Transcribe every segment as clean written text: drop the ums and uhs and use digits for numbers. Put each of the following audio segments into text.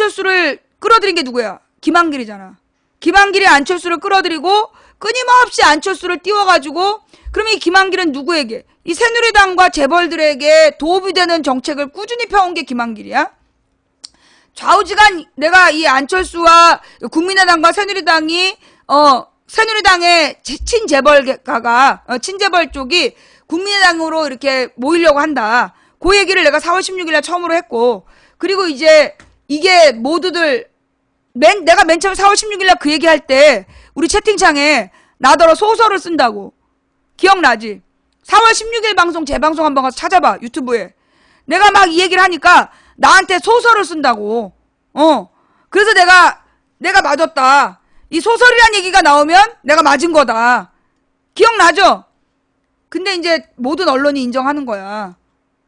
안철수를 끌어들인 게 누구야? 김한길이잖아. 김한길이 안철수를 끌어들이고 끊임없이 안철수를 띄워가지고 그럼 이 김한길은 누구에게? 이 새누리당과 재벌들에게 도움이 되는 정책을 꾸준히 펴온 게 김한길이야. 좌우지간 내가 이 안철수와 국민의당과 새누리당이 새누리당의 친재벌가가 친재벌 쪽이 국민의당으로 이렇게 모이려고 한다. 그 얘기를 내가 4월 16일날 처음으로 했고, 그리고 이제 이게 모두들 내가 맨 처음 4월 16일날 그 얘기할 때 우리 채팅창에 나더러 소설을 쓴다고 기억나지? 4월 16일 방송 재방송 한번 가서 찾아봐. 유튜브에 내가 막 이 얘기를 하니까 나한테 소설을 쓴다고. 그래서 내가 맞았다. 이 소설이란 얘기가 나오면 내가 맞은 거다. 기억나죠? 근데 이제 모든 언론이 인정하는 거야.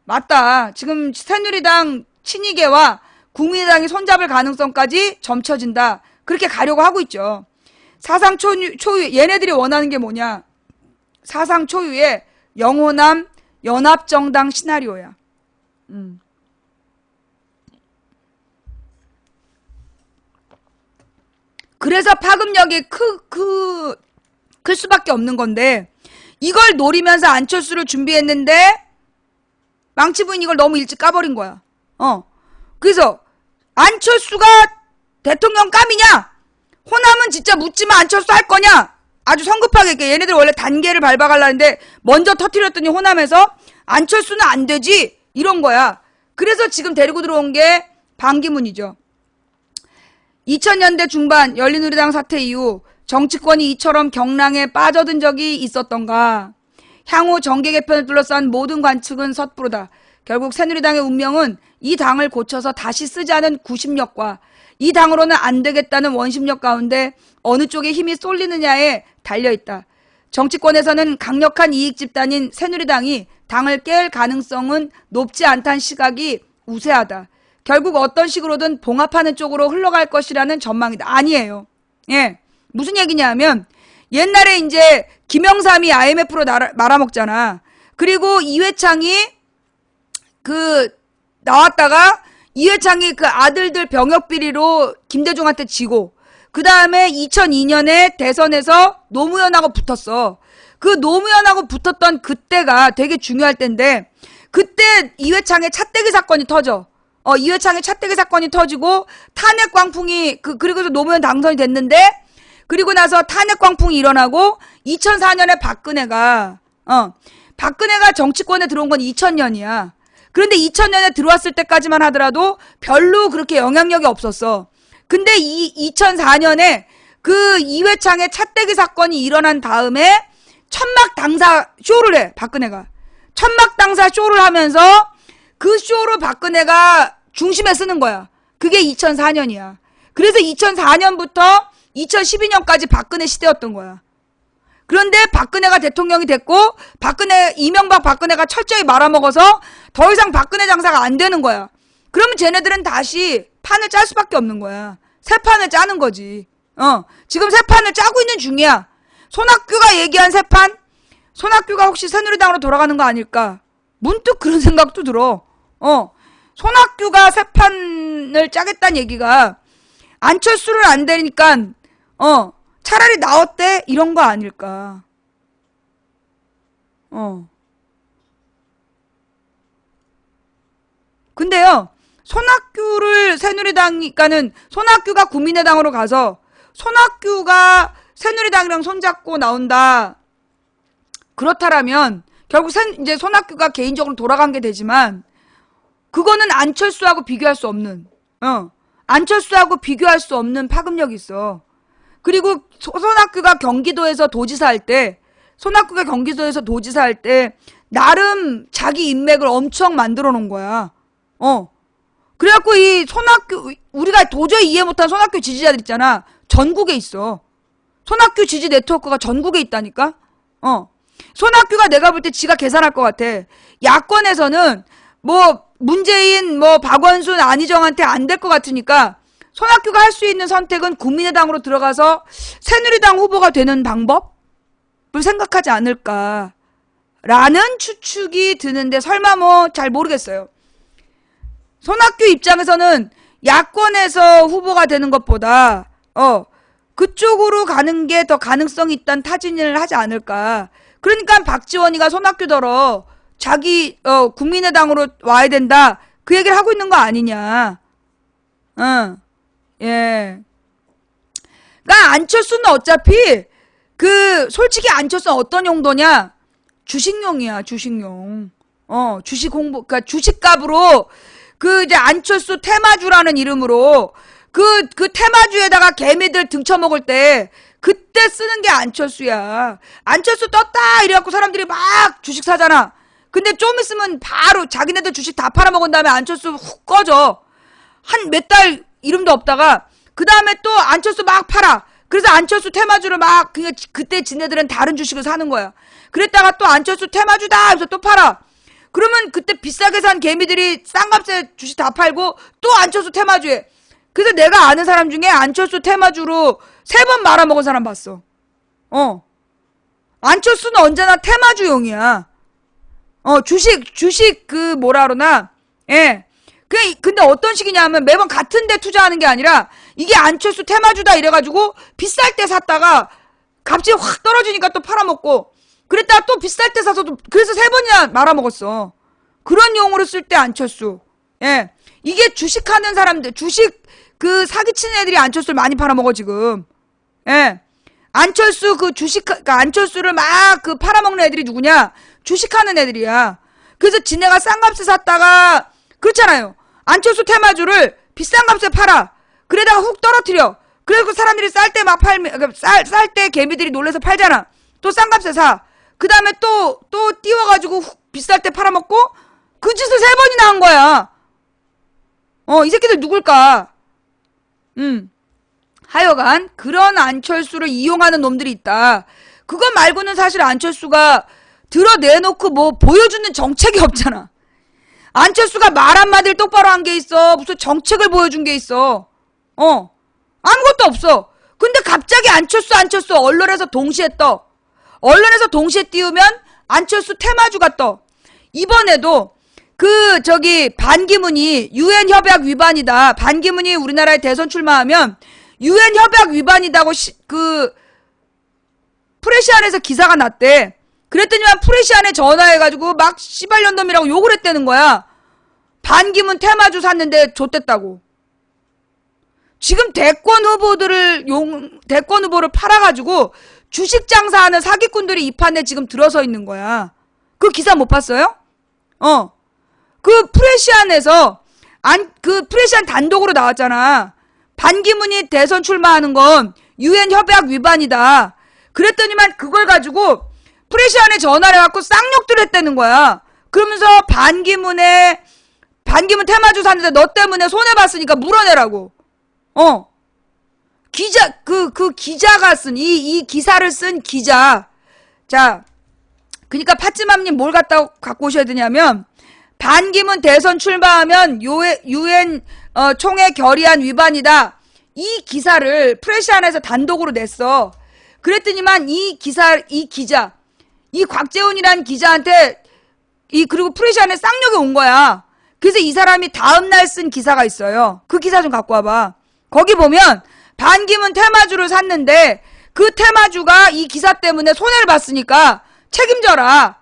맞다. 지금 새누리당 친이계와 국민의당이 손잡을 가능성까지 점쳐진다. 그렇게 가려고 하고 있죠. 사상 초유, 얘네들이 원하는 게 뭐냐? 사상 초유의 영호남 연합정당 시나리오야. 그래서 파급력이 클 수밖에 없는 건데, 이걸 노리면서 안철수를 준비했는데 망치부인 이걸 너무 일찍 까버린 거야. 그래서 안철수가 대통령 감이냐? 호남은 진짜 묻지마 안철수 할 거냐? 아주 성급하게 얘네들 원래 단계를 밟아가려는데 먼저 터뜨렸더니 호남에서 안철수는 안 되지 이런 거야. 그래서 지금 데리고 들어온 게 반기문이죠. 2000년대 중반 열린우리당 사태 이후 정치권이 이처럼 경랑에 빠져든 적이 있었던가. 향후 정계 개편을 둘러싼 모든 관측은 섣부르다. 결국 새누리당의 운명은 이 당을 고쳐서 다시 쓰자는 구심력과 이 당으로는 안 되겠다는 원심력 가운데 어느 쪽에 힘이 쏠리느냐에 달려있다. 정치권에서는 강력한 이익 집단인 새누리당이 당을 깰 가능성은 높지 않다는 시각이 우세하다. 결국 어떤 식으로든 봉합하는 쪽으로 흘러갈 것이라는 전망이다. 아니에요. 예. 무슨 얘기냐 하면 옛날에 이제 김영삼이 IMF로 말아먹잖아. 그리고 이회창이 나왔다가 이회창이 그 아들들 병역 비리로 김대중한테 지고, 그 다음에 2002년에 대선에서 노무현하고 붙었어. 그 노무현하고 붙었던 그때가 되게 중요할 때인데, 그때 이회창의 차떼기 사건이 터져. 이회창의 차떼기 사건이 터지고 탄핵 광풍이 그리고서 노무현 당선이 됐는데, 그리고 나서 탄핵 광풍이 일어나고 2004년에 박근혜가 정치권에 들어온 건 2000년이야. 그런데 2000년에 들어왔을 때까지만 하더라도 별로 그렇게 영향력이 없었어. 근데 2004년에 그 이회창의 차떼기 사건이 일어난 다음에 천막 당사 쇼를 해. 박근혜가 천막 당사 쇼를 하면서 그 쇼로 박근혜가 중심에 쓰는 거야. 그게 2004년이야. 그래서 2004년부터 2012년까지 박근혜 시대였던 거야. 그런데 박근혜가 대통령이 됐고 이명박 박근혜가 철저히 말아먹어서 더 이상 박근혜 장사가 안 되는 거야. 그러면 쟤네들은 다시 판을 짤 수밖에 없는 거야. 새 판을 짜는 거지. 지금 새 판을 짜고 있는 중이야. 손학규가 얘기한 새 판? 손학규가 혹시 새누리당으로 돌아가는 거 아닐까? 문득 그런 생각도 들어. 손학규가 새 판을 짜겠다는 얘기가 안철수를 안 되니까 차라리 나 어때? 이런 거 아닐까. 근데요, 손학규를 새누리당이니까는 손학규가 국민의당으로 가서 손학규가 새누리당이랑 손잡고 나온다. 그렇다라면 결국 이제 손학규가 개인적으로 돌아간 게 되지만, 그거는 안철수하고 비교할 수 없는, 안철수하고 비교할 수 없는 파급력이 있어. 그리고 손학규가 경기도에서 도지사 할 때, 나름 자기 인맥을 엄청 만들어 놓은 거야. 그래갖고 이 손학규, 우리가 도저히 이해 못한 손학규 지지자들 있잖아. 전국에 있어. 손학규 지지 네트워크가 전국에 있다니까? 손학규가 내가 볼 때 지가 계산할 것 같아. 야권에서는 문재인, 박원순, 안희정한테 안 될 것 같으니까 손학규가 할 수 있는 선택은 국민의당으로 들어가서 새누리당 후보가 되는 방법을 생각하지 않을까 라는 추측이 드는데, 설마 잘 모르겠어요. 손학규 입장에서는 야권에서 후보가 되는 것보다 그쪽으로 가는 게 더 가능성이 있다는 타진을 하지 않을까. 그러니까 박지원이가 손학규더러 자기 국민의당으로 와야 된다 그 얘기를 하고 있는 거 아니냐. 예. 그러니까 안철수는 어차피 솔직히 안철수는 어떤 용도냐? 주식용이야, 주식용. 주식 홍보, 그러니까 주식값으로 이제 안철수 테마주라는 이름으로 그 테마주에다가 개미들 등쳐먹을 때 그때 쓰는 게 안철수야. 안철수 떴다 이래갖고 사람들이 막 주식 사잖아. 근데 좀 있으면 바로 자기네들 주식 다 팔아먹은 다음에 안철수 훅 꺼져. 한 몇 달 이름도 없다가 그 다음에 또 안철수 막 팔아. 그래서 안철수 테마주를 막 그때 지네들은 다른 주식을 사는 거야. 그랬다가 또 안철수 테마주다 하면서 또 팔아. 그러면 그때 비싸게 산 개미들이 싼 값에 주식 다 팔고 또 안철수 테마주에. 그래서 내가 아는 사람 중에 안철수 테마주로 3번 말아먹은 사람 봤어. 안철수는 언제나 테마주용이야. 주식 뭐라 그러나. 예. 근데 어떤 식이냐면 매번 같은 데 투자하는 게 아니라 이게 안철수 테마주다 이래가지고 비쌀 때 샀다가 값이 확 떨어지니까 또 팔아먹고 그랬다가 또 비쌀 때 사서 그래서 3번이나 말아먹었어. 그런 용어로 쓸 때 안철수. 예. 이게 주식하는 사람들, 주식 사기치는 애들이 안철수를 많이 팔아먹어 지금. 예. 안철수 안철수를 막 팔아먹는 애들이 누구냐? 주식하는 애들이야. 그래서 지네가 싼 값에 샀다가 그렇잖아요. 안철수 테마주를 비싼 값에 팔아. 그래다가 훅 떨어뜨려. 그래서 사람들이 쌀 때 막 팔면 쌀 때 개미들이 놀래서 팔잖아. 또 싼 값에 사. 그 다음에 또 띄워가지고 훅 비쌀 때 팔아먹고 그 짓을 3번이나 한 거야. 이 새끼들 누굴까? 하여간 그런 안철수를 이용하는 놈들이 있다. 그거 말고는 사실 안철수가 드러내놓고 뭐 보여주는 정책이 없잖아. 안철수가 말 한마디를 똑바로 한 게 있어. 무슨 정책을 보여준 게 있어. 아무것도 없어. 근데 갑자기 안철수 언론에서 동시에 떠. 언론에서 동시에 띄우면 안철수 테마주가 떠. 이번에도 반기문이 UN 협약 위반이다. 반기문이 우리나라에 대선 출마하면 UN 협약 위반이다고 프레시안에서 기사가 났대. 그랬더니만 프레시안에 전화해가지고 막 씨발년놈이라고 욕을 했다는 거야. 반기문 테마주 샀는데 좆됐다고. 지금 대권 후보를 팔아가지고 주식 장사하는 사기꾼들이 이 판에 지금 들어서 있는 거야. 그 기사 못 봤어요? 프레시안에서 프레시안 단독으로 나왔잖아. 반기문이 대선 출마하는 건 UN 협약 위반이다. 그랬더니만 그걸 가지고 프레시안에 전화를 해갖고 쌍욕들 했다는 거야. 그러면서 반기문 테마주 샀는데 너 때문에 손해봤으니까 물어내라고. 기자가 쓴, 이 기사를 쓴 기자. 자, 그니까 팥지맘님 뭘 갖고 오셔야 되냐면, 반기문 대선 출마하면 UN 총회 결의안 위반이다. 이 기사를 프레시안에서 단독으로 냈어. 그랬더니만 이 기자, 이 곽재훈이란 기자한테 그리고 프레시안에 쌍욕이 온 거야. 그래서 이 사람이 다음날 쓴 기사가 있어요. 그 기사 좀 갖고 와봐. 거기 보면 반기문 테마주를 샀는데 그 테마주가 이 기사 때문에 손해를 봤으니까 책임져라.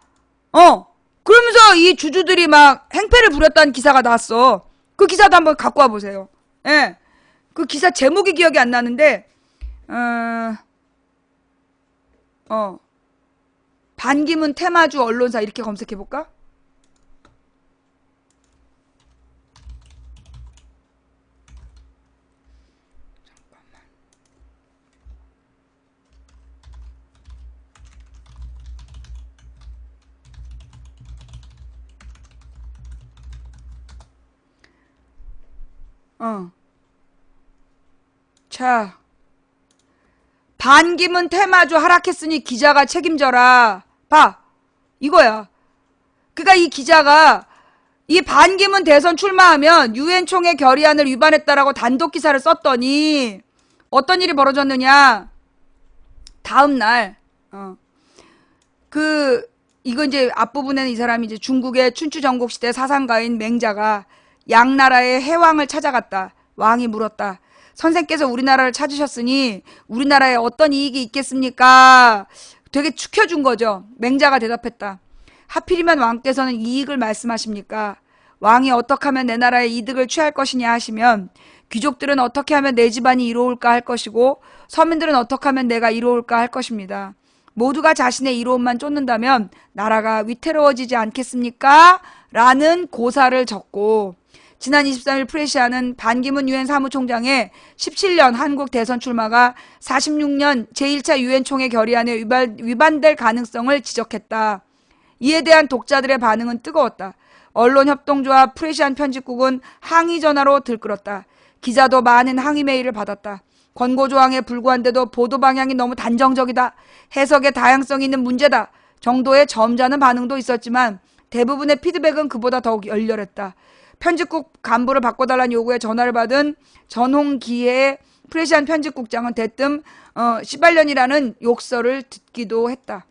그러면서 이 주주들이 막 행패를 부렸다는 기사가 나왔어. 그 기사도 한번 갖고 와보세요. 예. 그 기사 제목이 기억이 안 나는데 반기문 테마주 언론사 이렇게 검색해볼까? 자, 반기문 테마주 하락했으니 기자가 책임져라. 봐, 이거야. 그니까 이 기자가 이 반기문 대선 출마하면 UN 총회 결의안을 위반했다라고 단독 기사를 썼더니 어떤 일이 벌어졌느냐. 다음날 이거 이제 앞부분에는 이 사람이 이제 중국의 춘추 전국시대 사상가인 맹자가 양나라의 해왕을 찾아갔다. 왕이 물었다. 선생께서 우리나라를 찾으셨으니 우리나라에 어떤 이익이 있겠습니까? 되게 축혀준 거죠. 맹자가 대답했다. 하필이면 왕께서는 이익을 말씀하십니까? 왕이 어떻게 하면 내 나라의 이득을 취할 것이냐 하시면 귀족들은 어떻게 하면 내 집안이 이로울까 할 것이고 서민들은 어떻게 하면 내가 이로울까 할 것입니다. 모두가 자신의 이로움만 쫓는다면 나라가 위태로워지지 않겠습니까? 라는 고사를 적고 지난 23일 프레시아는 반기문 유엔 사무총장의 17년 한국 대선 출마가 46년 제1차 유엔 총회 결의안에 위반될 가능성을 지적했다. 이에 대한 독자들의 반응은 뜨거웠다. 언론협동조합 프레시안 편집국은 항의 전화로 들끓었다. 기자도 많은 항의 메일을 받았다. 권고조항에 불구한데도 보도 방향이 너무 단정적이다. 해석의 다양성이 있는 문제다. 정도의 점잖은 반응도 있었지만 대부분의 피드백은 그보다 더욱 열렬했다. 편집국 간부를 바꿔달라는 요구에 전화를 받은 전홍기의 프레시안 편집국장은 대뜸 시발년이라는 욕설을 듣기도 했다.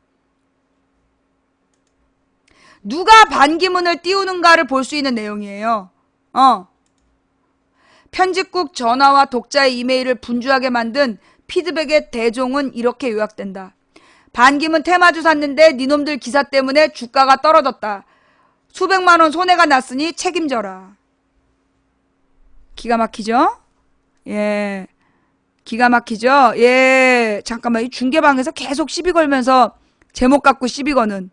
누가 반기문을 띄우는가를 볼 수 있는 내용이에요. 편집국 전화와 독자의 이메일을 분주하게 만든 피드백의 대종은 이렇게 요약된다. 반기문 테마주 샀는데 니놈들 기사 때문에 주가가 떨어졌다. 수백만 원 손해가 났으니 책임져라. 기가 막히죠? 예. 기가 막히죠? 예. 잠깐만, 이 중계방에서 계속 시비 걸면서 제목 갖고 시비 거는,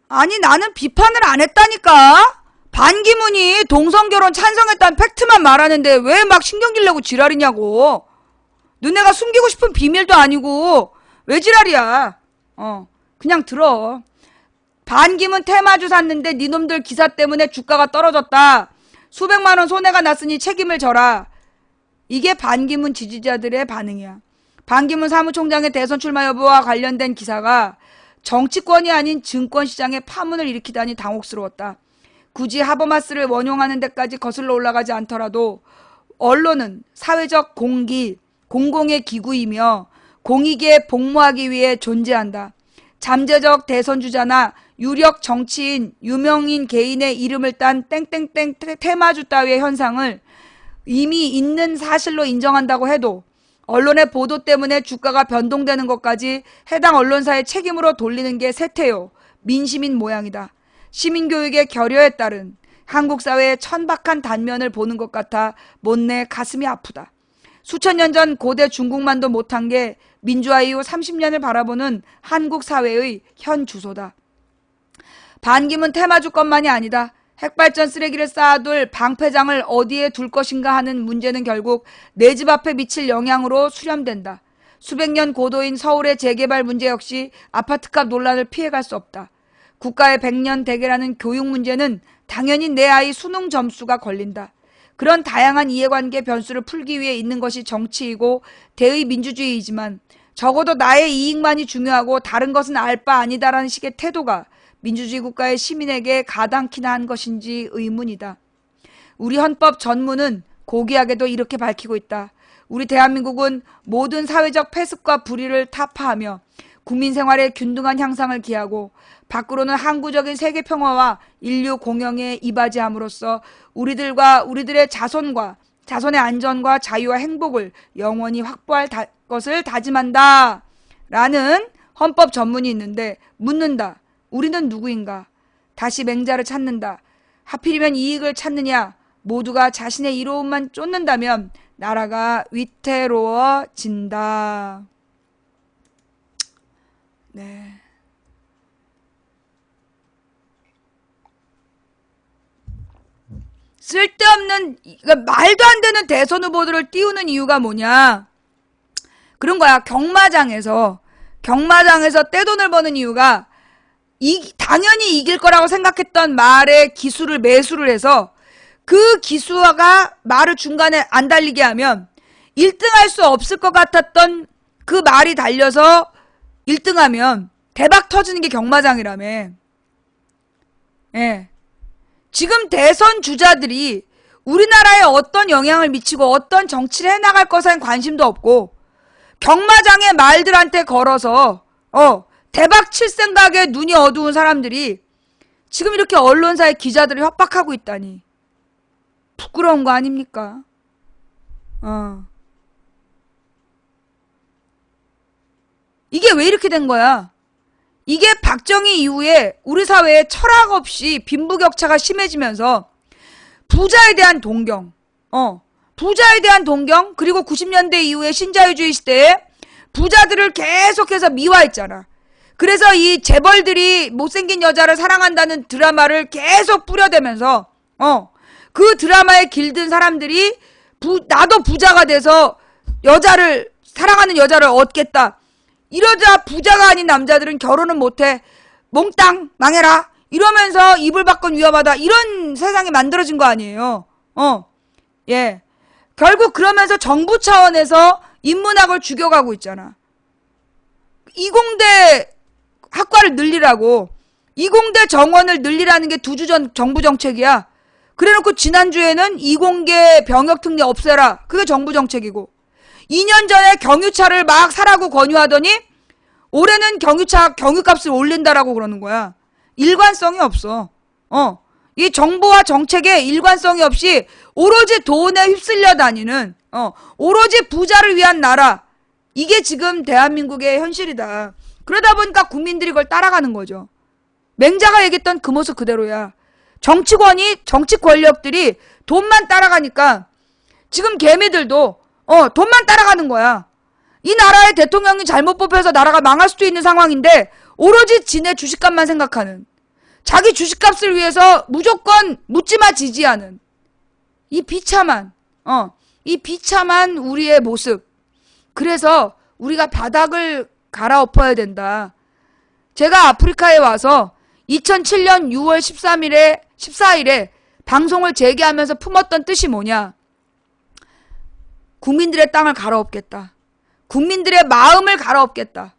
아니, 나는 비판을 안 했다니까? 반기문이 동성결혼 찬성했다는 팩트만 말하는데 왜 막 신경질 내고 지랄이냐고. 너네가 숨기고 싶은 비밀도 아니고 왜 지랄이야. 그냥 들어. 반기문 테마주 샀는데 니놈들 기사 때문에 주가가 떨어졌다. 수백만 원 손해가 났으니 책임을 져라. 이게 반기문 지지자들의 반응이야. 반기문 사무총장의 대선 출마 여부와 관련된 기사가 정치권이 아닌 증권시장에 파문을 일으키다니 당혹스러웠다. 굳이 하버마스를 원용하는 데까지 거슬러 올라가지 않더라도 언론은 사회적 공기, 공공의 기구이며 공익에 복무하기 위해 존재한다. 잠재적 대선주자나 유력 정치인, 유명인 개인의 이름을 딴 땡땡땡 테마주 따위의 현상을 이미 있는 사실로 인정한다고 해도 언론의 보도 때문에 주가가 변동되는 것까지 해당 언론사의 책임으로 돌리는 게 세태요. 민심인 모양이다. 시민교육의 결여에 따른 한국 사회의 천박한 단면을 보는 것 같아 못내 가슴이 아프다. 수천 년 전 고대 중국만도 못한 게 민주화 이후 30년을 바라보는 한국 사회의 현 주소다. 반기문 테마주권만이 아니다. 핵발전 쓰레기를 쌓아둘 방패장을 어디에 둘 것인가 하는 문제는 결국 내 집 앞에 미칠 영향으로 수렴된다. 수백 년 고도인 서울의 재개발 문제 역시 아파트값 논란을 피해갈 수 없다. 국가의 100년 대계라는 교육 문제는 당연히 내 아이 수능 점수가 걸린다. 그런 다양한 이해관계 변수를 풀기 위해 있는 것이 정치이고 대의 민주주의이지만 적어도 나의 이익만이 중요하고 다른 것은 알 바 아니다라는 식의 태도가 민주주의 국가의 시민에게 가당키나 한 것인지 의문이다. 우리 헌법 전문은 고귀하게도 이렇게 밝히고 있다. 우리 대한민국은 모든 사회적 폐습과 불의를 타파하며 국민 생활의 균등한 향상을 기하고 밖으로는 항구적인 세계 평화와 인류 공영에 이바지함으로써 우리들과 우리들의 자손과 자손의 안전과 자유와 행복을 영원히 확보할 것을 다짐한다. 라는 헌법 전문이 있는데 묻는다. 우리는 누구인가? 다시 맹자를 찾는다. 하필이면 이익을 찾느냐? 모두가 자신의 이로움만 쫓는다면 나라가 위태로워진다. 네. 쓸데없는, 그러니까 말도 안 되는 대선 후보들을 띄우는 이유가 뭐냐? 그런 거야. 경마장에서 떼돈을 버는 이유가 당연히 이길 거라고 생각했던 말의 기수를 매수를 해서 그 기수가 말을 중간에 안 달리게 하면 1등할 수 없을 것 같았던 그 말이 달려서 1등하면 대박 터지는 게 경마장이라며. 예. 지금 대선 주자들이 우리나라에 어떤 영향을 미치고 어떤 정치를 해나갈 것에는 관심도 없고 경마장의 말들한테 걸어서 대박 칠 생각에 눈이 어두운 사람들이 지금 이렇게 언론사의 기자들을 협박하고 있다니. 부끄러운 거 아닙니까? 이게 왜 이렇게 된 거야? 이게 박정희 이후에 우리 사회에 철학 없이 빈부격차가 심해지면서 부자에 대한 동경, 부자에 대한 동경, 그리고 90년대 이후에 신자유주의 시대에 부자들을 계속해서 미화했잖아. 그래서 이 재벌들이 못생긴 여자를 사랑한다는 드라마를 계속 뿌려대면서 그 드라마에 길든 사람들이 나도 부자가 돼서 여자를 사랑하는 여자를 얻겠다. 이러자 부자가 아닌 남자들은 결혼은 못해. 몽땅 망해라. 이러면서 이불 밖은 위험하다. 이런 세상이 만들어진 거 아니에요. 예. 결국 그러면서 정부 차원에서 인문학을 죽여가고 있잖아. 이공대 학과를 늘리라고. 이공대 정원을 늘리라는 게 2주 전 정부 정책이야. 그래놓고 지난주에는 이공계 병역특례 없애라. 그게 정부 정책이고. 2년 전에 경유차를 막 사라고 권유하더니 올해는 경유값을 올린다라고 그러는 거야. 일관성이 없어. 이 정부와 정책에 일관성이 없이 오로지 돈에 휩쓸려 다니는, 오로지 부자를 위한 나라. 이게 지금 대한민국의 현실이다. 그러다 보니까 국민들이 그걸 따라가는 거죠. 맹자가 얘기했던 그 모습 그대로야. 정치 권력들이 돈만 따라가니까 지금 개미들도 돈만 따라가는 거야. 이 나라의 대통령이 잘못 뽑혀서 나라가 망할 수도 있는 상황인데 오로지 지네 주식값만 생각하는, 자기 주식값을 위해서 무조건 묻지마 지지하는 이 비참한 우리의 모습. 그래서 우리가 바닥을 갈아엎어야 된다. 제가 아프리카에 와서 2007년 6월 14일에 방송을 재개하면서 품었던 뜻이 뭐냐? 국민들의 땅을 갈아엎겠다. 국민들의 마음을 갈아엎겠다.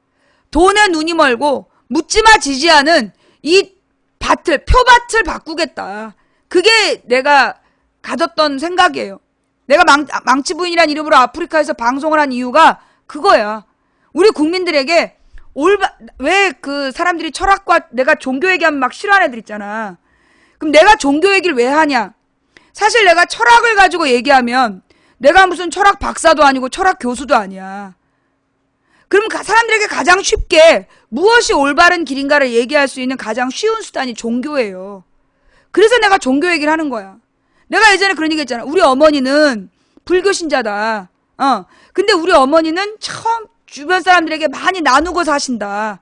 돈에 눈이 멀고 묻지마 지지하는 이 표밭을 바꾸겠다. 그게 내가 가졌던 생각이에요. 내가 망치부인이란 이름으로 아프리카에서 방송을 한 이유가 그거야. 우리 국민들에게 왜 그 사람들이 철학과 내가 종교 얘기하면 막 싫어하는 애들 있잖아. 그럼 내가 종교 얘기를 왜 하냐? 사실 내가 철학을 가지고 얘기하면 내가 무슨 철학 박사도 아니고 철학 교수도 아니야. 그럼 사람들에게 가장 쉽게 무엇이 올바른 길인가를 얘기할 수 있는 가장 쉬운 수단이 종교예요. 그래서 내가 종교 얘기를 하는 거야. 내가 예전에 그런 얘기 했잖아. 우리 어머니는 불교 신자다. 근데 우리 어머니는 처음 주변 사람들에게 많이 나누고 사신다.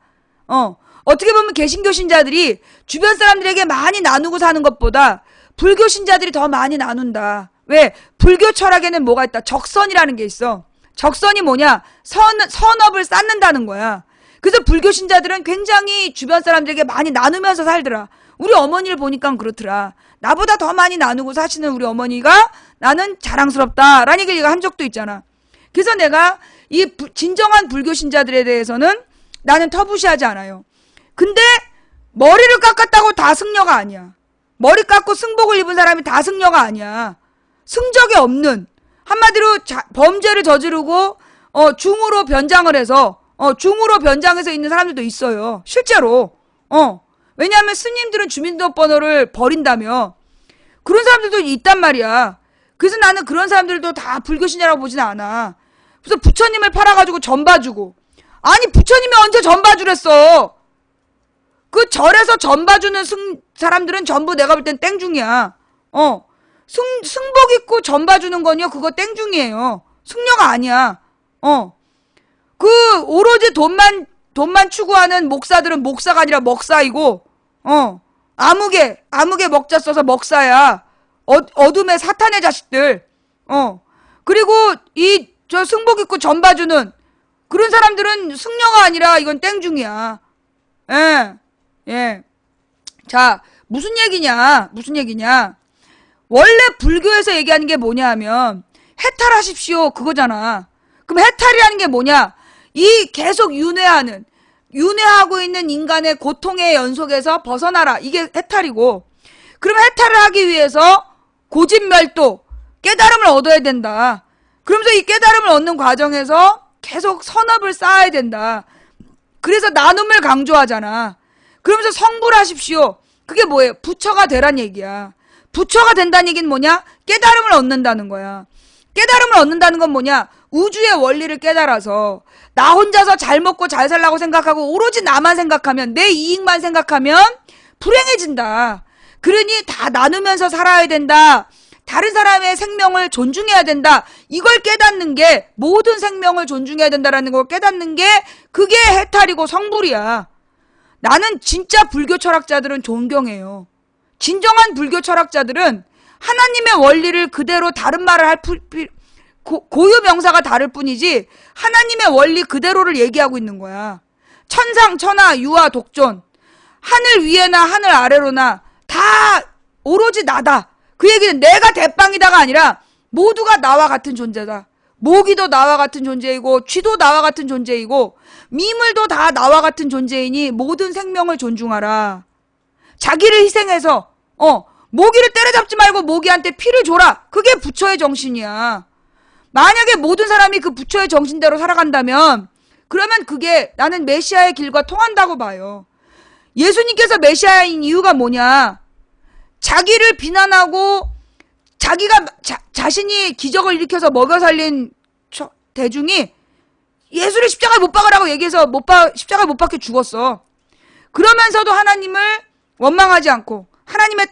어떻게 보면 개신교 신자들이 주변 사람들에게 많이 나누고 사는 것보다 불교 신자들이 더 많이 나눈다. 왜? 불교 철학에는 뭐가 있다? 적선이라는 게 있어. 적선이 뭐냐? 선업을 쌓는다는 거야. 그래서 불교 신자들은 굉장히 주변 사람들에게 많이 나누면서 살더라. 우리 어머니를 보니까 그렇더라. 나보다 더 많이 나누고 사시는 우리 어머니가 나는 자랑스럽다라는 얘기를 한 적도 있잖아. 그래서 내가 이 진정한 불교 신자들에 대해서는 나는 터부시하지 않아요. 근데 머리를 깎았다고 다 승려가 아니야. 머리 깎고 승복을 입은 사람이 다 승려가 아니야. 승적이 없는, 한마디로 범죄를 저지르고 중으로 변장을 해서 있는 사람들도 있어요. 실제로. 왜냐하면 스님들은 주민등록번호를 버린다며. 그런 사람들도 있단 말이야. 그래서 나는 그런 사람들도 다 불교신자라고 보지는 않아. 그래서 부처님을 팔아가지고 전 봐주고. 아니 부처님이 언제 전 봐주랬어. 그 절에서 전 봐주는 사람들은 전부 내가 볼 땐 땡중이야. 승복 입고 전 봐주는 건요, 그거 땡중이에요. 승려가 아니야. 그 오로지 돈만 추구하는 목사들은 목사가 아니라 먹사이고, 암흑에 먹자 써서 먹사야. 어둠의 사탄의 자식들. 그리고 저 승복 입고 전 봐주는 그런 사람들은 승려가 아니라 이건 땡중이야. 예. 자, 무슨 얘기냐? 원래 불교에서 얘기하는 게 뭐냐 하면 해탈하십시오 그거잖아. 그럼 해탈이라는 게 뭐냐? 이 계속 윤회하고 있는 인간의 고통의 연속에서 벗어나라. 이게 해탈이고. 그럼 해탈을 하기 위해서 고진멸도, 깨달음을 얻어야 된다. 그러면서 이 깨달음을 얻는 과정에서 계속 선업을 쌓아야 된다. 그래서 나눔을 강조하잖아. 그러면서 성불하십시오. 그게 뭐예요? 부처가 되란 얘기야. 부처가 된다는 얘기는 뭐냐? 깨달음을 얻는다는 거야. 깨달음을 얻는다는 건 뭐냐? 우주의 원리를 깨달아서 나 혼자서 잘 먹고 잘 살라고 생각하고 오로지 나만 생각하면, 내 이익만 생각하면 불행해진다. 그러니 다 나누면서 살아야 된다. 다른 사람의 생명을 존중해야 된다. 이걸 깨닫는 게, 모든 생명을 존중해야 된다라는 걸 깨닫는 게 그게 해탈이고 성불이야. 나는 진짜 불교 철학자들은 존경해요. 진정한 불교 철학자들은 하나님의 원리를 그대로 다른 말을 할 고유 명사가 다를 뿐이지 하나님의 원리 그대로를 얘기하고 있는 거야. 천상, 천하, 유아, 독존, 하늘 위에나 하늘 아래로나 다 오로지 나다. 그 얘기는 내가 대빵이다가 아니라 모두가 나와 같은 존재다. 모기도 나와 같은 존재이고 쥐도 나와 같은 존재이고 미물도 다 나와 같은 존재이니 모든 생명을 존중하라. 자기를 희생해서 모기를 때려잡지 말고 모기한테 피를 줘라. 그게 부처의 정신이야. 만약에 모든 사람이 그 부처의 정신대로 살아간다면 그러면 그게 나는 메시아의 길과 통한다고 봐요. 예수님께서 메시아인 이유가 뭐냐? 자기를 비난하고 자기가 자신이 기적을 일으켜서 먹여 살린 대중이 예수를 십자가에 못 박으라고 얘기해서 십자가에 못 박혀 죽었어. 그러면서도 하나님을 원망하지 않고 하나님의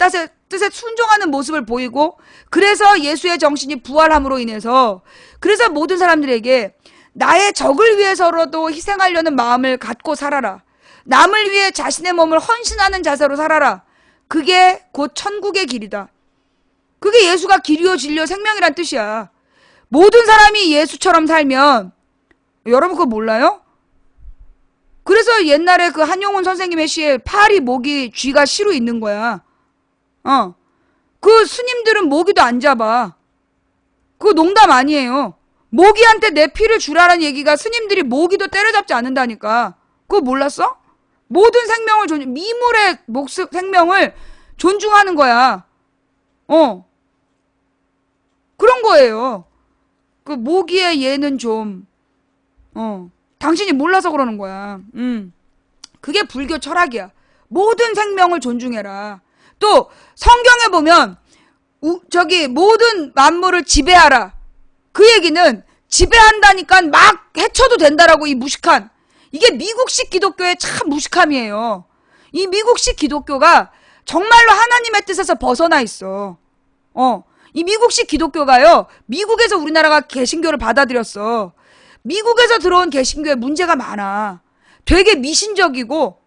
뜻에 순종하는 모습을 보이고, 그래서 예수의 정신이 부활함으로 인해서, 그래서 모든 사람들에게 나의 적을 위해서라도 희생하려는 마음을 갖고 살아라. 남을 위해 자신의 몸을 헌신하는 자세로 살아라. 그게 곧 천국의 길이다. 그게 예수가 길이요 진리요 생명이란 뜻이야. 모든 사람이 예수처럼 살면, 여러분 그거 몰라요? 그래서 옛날에 그 한용운 선생님의 시에 파리, 모기, 쥐가 시로 있는 거야. 그 스님들은 모기도 안 잡아. 그거 농담 아니에요. 모기한테 내 피를 주라는 얘기가 스님들이 모기도 때려잡지 않는다니까. 그거 몰랐어? 모든 생명을 미물의 생명을 존중하는 거야. 그런 거예요. 그 모기의 예는 좀 당신이 몰라서 그러는 거야. 그게 불교 철학이야. 모든 생명을 존중해라. 또 성경에 보면 모든 만물을 지배하라. 그 얘기는 지배한다니까 막 해쳐도 된다라고, 이 무식한, 이게 미국식 기독교의 참 무식함이에요. 이 미국식 기독교가 정말로 하나님의 뜻에서 벗어나 있어. 이 미국식 기독교가요, 미국에서 우리나라가 개신교를 받아들였어. 미국에서 들어온 개신교에 문제가 많아. 되게 미신적이고,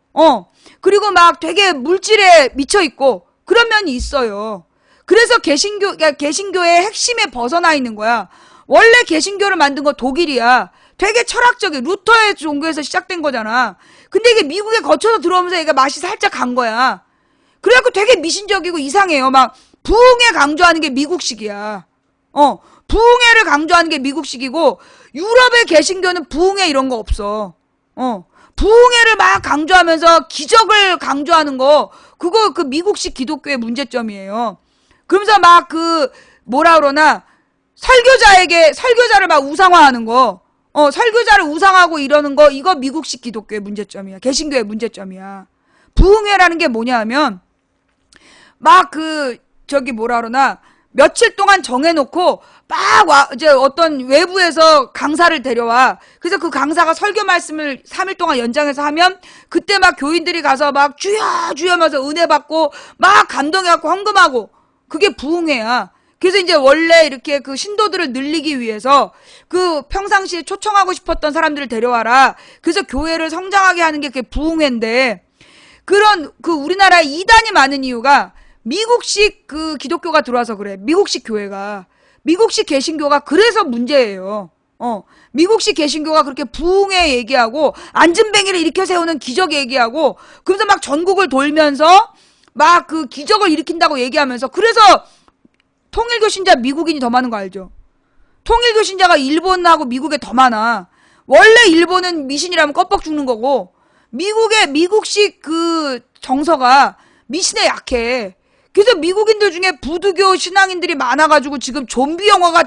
그리고 막 되게 물질에 미쳐있고, 그런 면이 있어요. 그래서 개신교의 핵심에 벗어나 있는 거야. 원래 개신교를 만든 거 독일이야. 되게 철학적인, 루터의 종교에서 시작된 거잖아. 근데 이게 미국에 거쳐서 들어오면서 얘가 맛이 살짝 간 거야. 그래갖고 되게 미신적이고 이상해요. 막, 부흥회 강조하는 게 미국식이야. 부흥회를 강조하는 게 미국식이고, 유럽의 개신교는 부흥회 이런 거 없어. 부흥회를 막 강조하면서 기적을 강조하는 거, 그거 그 미국식 기독교의 문제점이에요. 그러면서 막 뭐라 그러나, 설교자를 막 우상화하는 거, 설교자를 우상하고 이러는 거, 이거 미국식 기독교의 문제점이야. 개신교의 문제점이야. 부흥회라는 게 뭐냐 하면, 막 뭐라 그러나, 며칠 동안 정해놓고 이제 어떤 외부에서 강사를 데려와. 그래서 그 강사가 설교 말씀을 3일 동안 연장해서 하면 그때 막 교인들이 가서 막 주여 주여 하면서 은혜 받고 막 감동해갖고 헌금하고, 그게 부흥회야. 그래서 이제 원래 이렇게 그 신도들을 늘리기 위해서 그 평상시에 초청하고 싶었던 사람들을 데려와라. 그래서 교회를 성장하게 하는 게 그게 부흥회인데, 그런 우리나라에 이단이 많은 이유가 미국식 기독교가 들어와서 그래. 미국식 교회가. 미국식 개신교가 그래서 문제예요. 미국식 개신교가 그렇게 부흥회 얘기하고, 안진뱅이를 일으켜 세우는 기적 얘기하고, 그래서 막 전국을 돌면서 막 기적을 일으킨다고 얘기하면서, 그래서 통일교 신자 미국인이 더 많은 거 알죠? 통일교 신자가 일본하고 미국에 더 많아. 원래 일본은 미신이라면 껍벅 죽는 거고, 미국식 정서가 미신에 약해. 그래서 미국인들 중에 부두교 신앙인들이 많아가지고 지금 좀비 영화가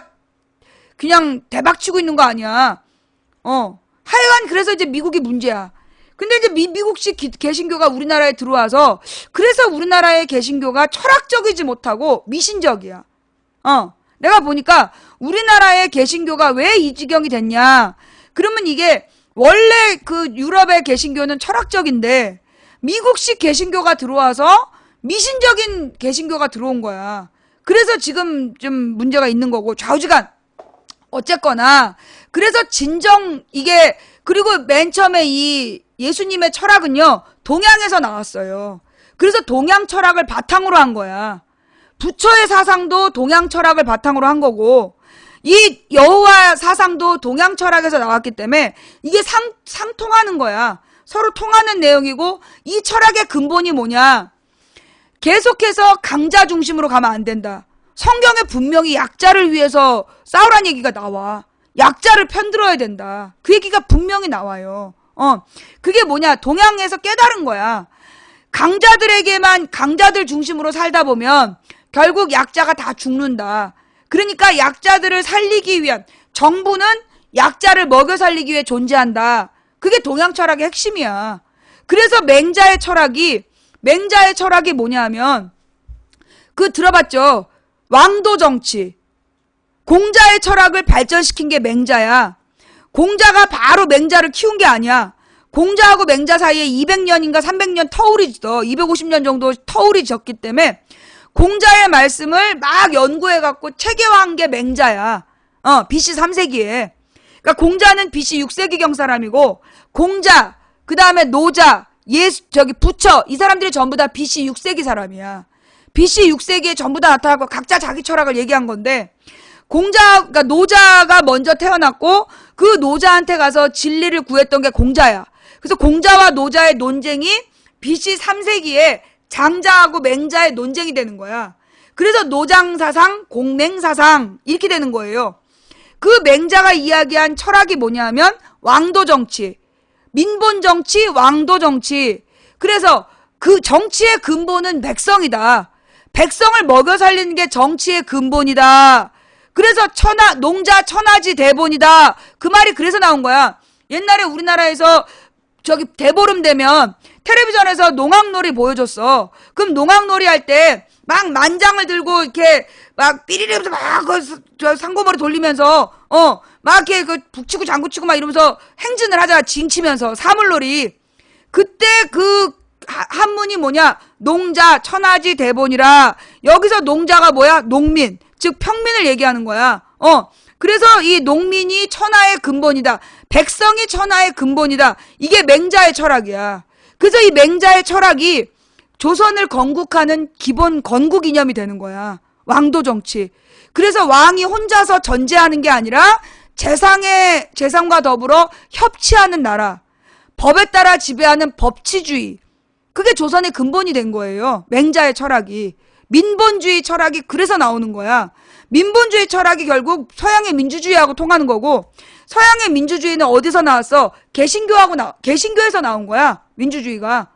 그냥 대박치고 있는 거 아니야. 하여간 그래서 이제 미국이 문제야. 근데 이제 미국식 개신교가 우리나라에 들어와서 그래서 우리나라의 개신교가 철학적이지 못하고 미신적이야. 내가 보니까 우리나라의 개신교가 왜 이 지경이 됐냐. 그러면 이게 원래 그 유럽의 개신교는 철학적인데 미국식 개신교가 들어와서 미신적인 개신교가 들어온 거야. 그래서 지금 좀 문제가 있는 거고 좌우지간 어쨌거나 그래서 진정 이게 그리고 맨 처음에 이 예수님의 철학은요 동양에서 나왔어요. 그래서 동양 철학을 바탕으로 한 거야. 부처의 사상도 동양 철학을 바탕으로 한 거고 이 여호와 사상도 동양 철학에서 나왔기 때문에 이게 상통하는 거야. 서로 통하는 내용이고 이 철학의 근본이 뭐냐. 계속해서 강자 중심으로 가면 안 된다. 성경에 분명히 약자를 위해서 싸우란 얘기가 나와. 약자를 편들어야 된다. 그 얘기가 분명히 나와요. 그게 뭐냐. 동양에서 깨달은 거야. 강자들에게만 강자들 중심으로 살다 보면 결국 약자가 다 죽는다. 그러니까 약자들을 살리기 위한 정부는 약자를 먹여 살리기 위해 존재한다. 그게 동양 철학의 핵심이야. 그래서 맹자의 철학이 뭐냐면 그 들어봤죠? 왕도 정치. 공자의 철학을 발전시킨 게 맹자야. 공자가 바로 맹자를 키운 게 아니야. 공자하고 맹자 사이에 200년인가 300년 터울이 있어. 250년 정도 터울이 졌기 때문에 공자의 말씀을 막 연구해갖고 체계화한 게 맹자야. BC 3세기에. 그러니까 공자는 BC 6세기경 사람이고 공자, 그 다음에 노자, 부처 이 사람들이 전부 다 BC 6세기 사람이야. BC 6세기에 전부 다 나타나고 각자 자기 철학을 얘기한 건데 그러니까 노자가 먼저 태어났고 그 노자한테 가서 진리를 구했던 게 공자야. 그래서 공자와 노자의 논쟁이 BC 3세기에 장자하고 맹자의 논쟁이 되는 거야. 그래서 노장사상, 공맹사상 이렇게 되는 거예요. 그 맹자가 이야기한 철학이 뭐냐면 왕도정치, 민본정치, 왕도정치. 그래서 그 정치의 근본은 백성이다. 백성을 먹여 살리는 게 정치의 근본이다. 그래서 농자 천하지 대본이다. 그 말이 그래서 나온 거야. 옛날에 우리나라에서 대보름 되면 텔레비전에서 농악놀이 보여줬어. 그럼 농악놀이 할 때 막 만장을 들고 이렇게 막 삐리리면서 막 상고머리 돌리면서 막 이렇게 북치고 장구치고 막 이러면서 행진을 하잖아. 징치면서 사물놀이. 그때 그 한문이 뭐냐? 농자 천하지 대본이라. 여기서 농자가 뭐야? 농민. 즉 평민을 얘기하는 거야. 그래서 이 농민이 천하의 근본이다. 백성이 천하의 근본이다. 이게 맹자의 철학이야. 그래서 이 맹자의 철학이 조선을 건국하는 기본 건국 이념이 되는 거야. 왕도 정치. 그래서 왕이 혼자서 전제하는 게 아니라 재상과 더불어 협치하는 나라. 법에 따라 지배하는 법치주의. 그게 조선의 근본이 된 거예요. 맹자의 철학이. 민본주의 철학이 그래서 나오는 거야. 민본주의 철학이 결국 서양의 민주주의하고 통하는 거고 서양의 민주주의는 어디서 나왔어? 개신교에서 나온 거야. 민주주의가.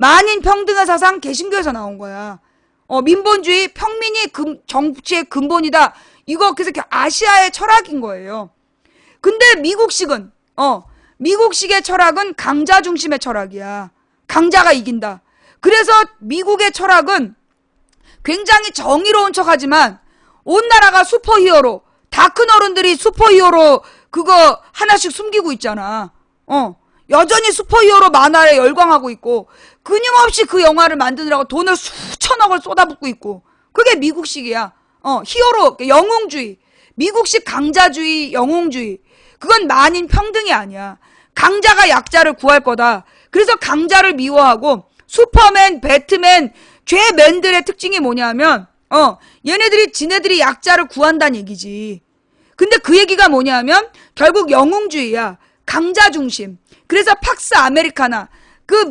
만인 평등의 사상 개신교에서 나온 거야. 민본주의 평민이 정치의 근본이다. 이거 그래서 아시아의 철학인 거예요. 근데 미국식의 철학은 강자 중심의 철학이야. 강자가 이긴다. 그래서 미국의 철학은 굉장히 정의로운 척하지만 온 나라가 슈퍼히어로, 다 큰 어른들이 슈퍼히어로 그거 하나씩 숨기고 있잖아. 여전히 슈퍼히어로 만화에 열광하고 있고 끊임없이 그 영화를 만드느라고 돈을 수천억을 쏟아붓고 있고 그게 미국식이야. 히어로, 영웅주의. 미국식 강자주의, 영웅주의. 그건 만인 평등이 아니야. 강자가 약자를 구할 거다. 그래서 강자를 미워하고 슈퍼맨, 배트맨, 죄맨들의 특징이 뭐냐면 얘네들이 지네들이 약자를 구한다는 얘기지. 근데 그 얘기가 뭐냐면 결국 영웅주의야. 강자 중심. 그래서 팍스 아메리카나 그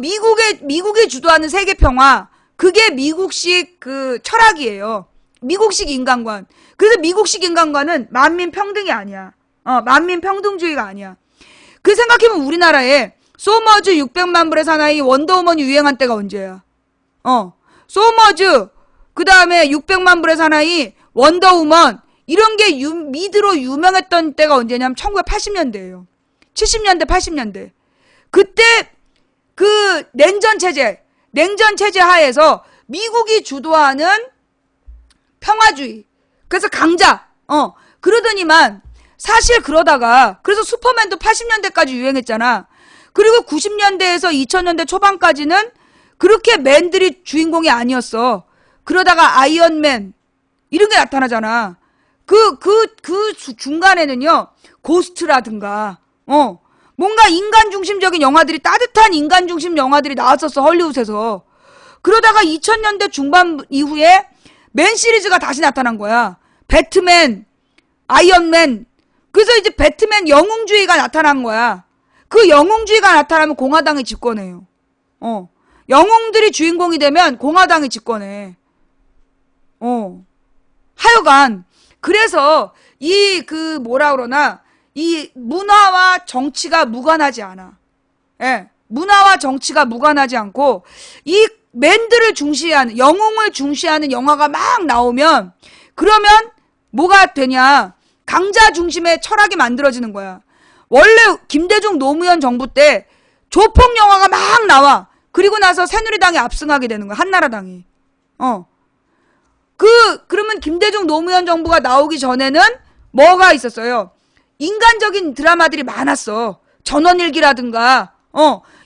미국이 주도하는 세계 평화 그게 미국식 그 철학이에요. 미국식 인간관. 그래서 미국식 인간관은 만민 평등이 아니야. 만민 평등주의가 아니야. 그 생각해보면 우리나라에 소머즈 600만 불의 사나이 원더우먼이 유행한 때가 언제야? 소머즈 그 다음에 600만 불의 사나이 원더우먼 이런 게 미드로 유명했던 때가 언제냐면 1980년대예요. 70년대 80년대. 그때 그때 그 냉전 체제 하에서 미국이 주도하는 평화주의. 그래서 강자. 그러더니만 사실 그러다가 그래서 슈퍼맨도 80년대까지 유행했잖아. 그리고 90년대에서 2000년대 초반까지는 그렇게 맨들이 주인공이 아니었어. 그러다가 아이언맨 이런 게 나타나잖아. 그 중간에는요, 고스트라든가, 뭔가 인간 중심적인 영화들이, 따뜻한 인간 중심 영화들이 나왔었어, 헐리우드에서. 그러다가 2000년대 중반 이후에 맨 시리즈가 다시 나타난 거야. 배트맨, 아이언맨. 그래서 이제 배트맨 영웅주의가 나타난 거야. 그 영웅주의가 나타나면 공화당이 집권해요. 영웅들이 주인공이 되면 공화당이 집권해. 하여간 그래서 이 뭐라 그러나 이 문화와 정치가 무관하지 않아. 예. 문화와 정치가 무관하지 않고 이 맨들을 중시하는 영웅을 중시하는 영화가 막 나오면 그러면 뭐가 되냐? 강자 중심의 철학이 만들어지는 거야. 원래 김대중 노무현 정부 때 조폭 영화가 막 나와. 그리고 나서 새누리당이 압승하게 되는 거야. 한나라당이. 그러면 김대중 노무현 정부가 나오기 전에는 뭐가 있었어요? 인간적인 드라마들이 많았어. 전원일기라든가,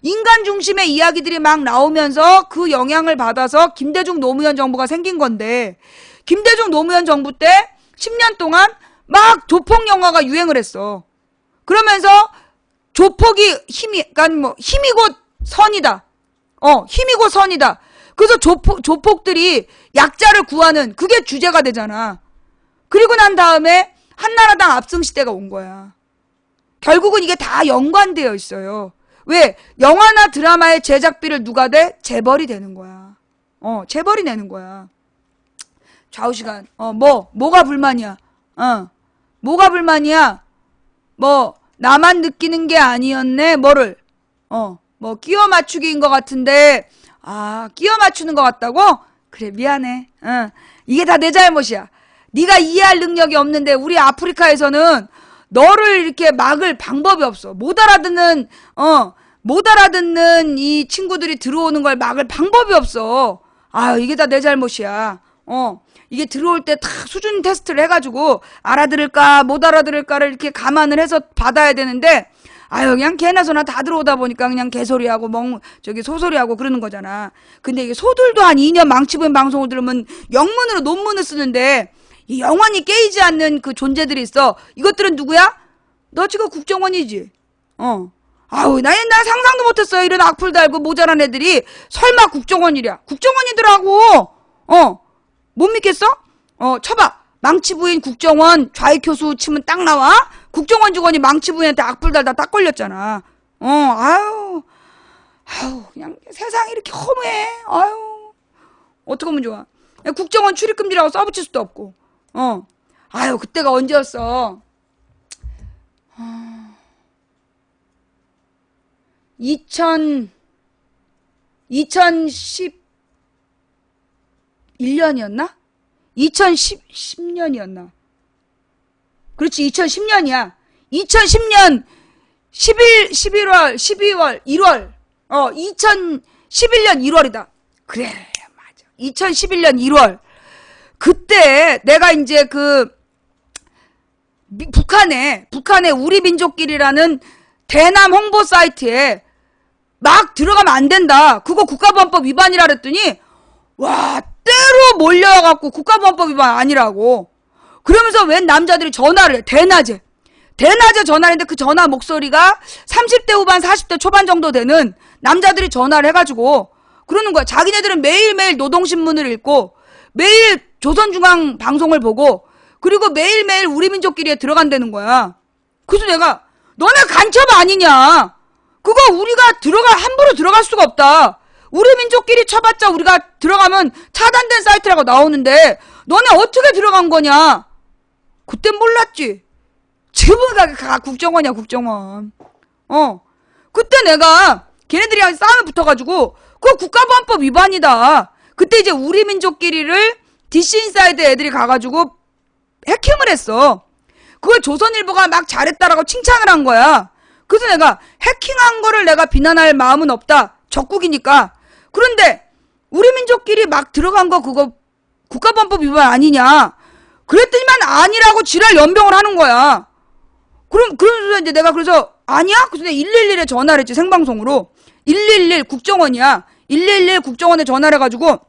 인간 중심의 이야기들이 막 나오면서 그 영향을 받아서 김대중 노무현 정부가 생긴 건데, 김대중 노무현 정부 때 10년 동안 막 조폭 영화가 유행을 했어. 그러면서 조폭이 그러니까 힘이 곧 선이다. 힘이 곧 선이다. 그래서 조폭들이 약자를 구하는 그게 주제가 되잖아. 그리고 난 다음에 한나라당 압승 시대가 온 거야. 결국은 이게 다 연관되어 있어요. 왜? 영화나 드라마의 제작비를 누가 대? 재벌이 되는 거야. 재벌이 내는 거야. 좌우시간. 뭐가 불만이야? 뭐가 불만이야? 나만 느끼는 게 아니었네. 뭐를? 끼워 맞추기인 것 같은데, 끼워 맞추는 것 같다고? 그래, 미안해. 이게 다 내 잘못이야. 네가 이해할 능력이 없는데 우리 아프리카에서는 너를 이렇게 막을 방법이 없어. 못 알아듣는 이 친구들이 들어오는 걸 막을 방법이 없어. 이게 다 내 잘못이야. 이게 들어올 때 다 수준 테스트를 해가지고 알아들을까 못 알아들을까를 이렇게 감안을 해서 받아야 되는데 그냥 개나 소나 다 들어오다 보니까 그냥 개소리하고 소소리하고 그러는 거잖아. 근데 이게 소들도 한 2년 망치부인 방송을 들으면 영문으로 논문을 쓰는데 이 영원히 깨이지 않는 그 존재들이 있어. 이것들은 누구야? 너 지금 국정원이지? 나 옛날 상상도 못했어요. 이런 악플 달고 모자란 애들이 설마 국정원이랴. 국정원이더라고. 못 믿겠어? 쳐봐. 망치부인 국정원 좌익교수 치면 딱 나와? 국정원 직원이 망치부인한테 악플 달다 딱 걸렸잖아. 그냥 세상이 이렇게 허무해. 어떡하면 좋아. 국정원 출입금지라고 써붙일 수도 없고. 그때가 언제였어? 2011년이었나? 2010년이었나? 그렇지, 2010년이야. 2010년 11월, 12월, 1월. 2011년 1월이다. 그래, 맞아. 2011년 1월. 그때 내가 이제 북한에 우리 민족끼리라는 대남 홍보 사이트에 막 들어가면 안 된다. 그거 국가보안법 위반이라 그랬더니 와, 때로 몰려와갖고 국가보안법 위반 아니라고. 그러면서 웬 남자들이 전화를 해. 대낮에 전화를 했는데 그 전화 목소리가 30대 후반 40대 초반 정도 되는 남자들이 전화를 해가지고 그러는 거야. 자기네들은 매일매일 노동신문을 읽고 매일 조선중앙 방송을 보고 그리고 매일매일 우리 민족끼리에 들어간다는 거야. 그래서 내가 너네 간첩 아니냐. 그거 우리가 함부로 들어갈 수가 없다. 우리 민족끼리 쳐봤자 우리가 들어가면 차단된 사이트라고 나오는데 너네 어떻게 들어간 거냐. 그땐 몰랐지. 지금은 국정원이야, 국정원. 그때 내가 걔네들이랑 싸움에 붙어가지고 그거 국가보안법 위반이다. 그때 이제 우리 민족끼리를 DC인사이드 애들이 가가지고 해킹을 했어. 그걸 조선일보가 막 잘했다라고 칭찬을 한 거야. 그래서 내가 해킹한 거를 내가 비난할 마음은 없다. 적국이니까. 그런데 우리 민족끼리 막 들어간 거 그거 국가보안법 위반 아니냐. 그랬더니만 아니라고 지랄 연병을 하는 거야. 그러면서 이제 내가 그래서 아니야? 그래서 내가 111에 전화를 했지, 생방송으로. 111 국정원이야. 111 국정원에 전화를 해가지고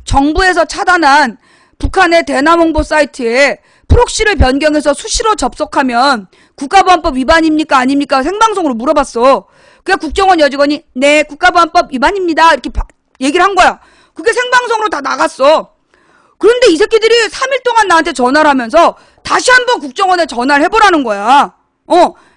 정부에서 차단한 북한의 대남 홍보 사이트에 프록시를 변경해서 수시로 접속하면 국가보안법 위반입니까 아닙니까 생방송으로 물어봤어. 그냥 국정원 여직원이 네 국가보안법 위반입니다 이렇게 얘기를 한 거야. 그게 생방송으로 다 나갔어. 그런데 이 새끼들이 3일 동안 나한테 전화를 하면서 다시 한번 국정원에 전화를 해보라는 거야.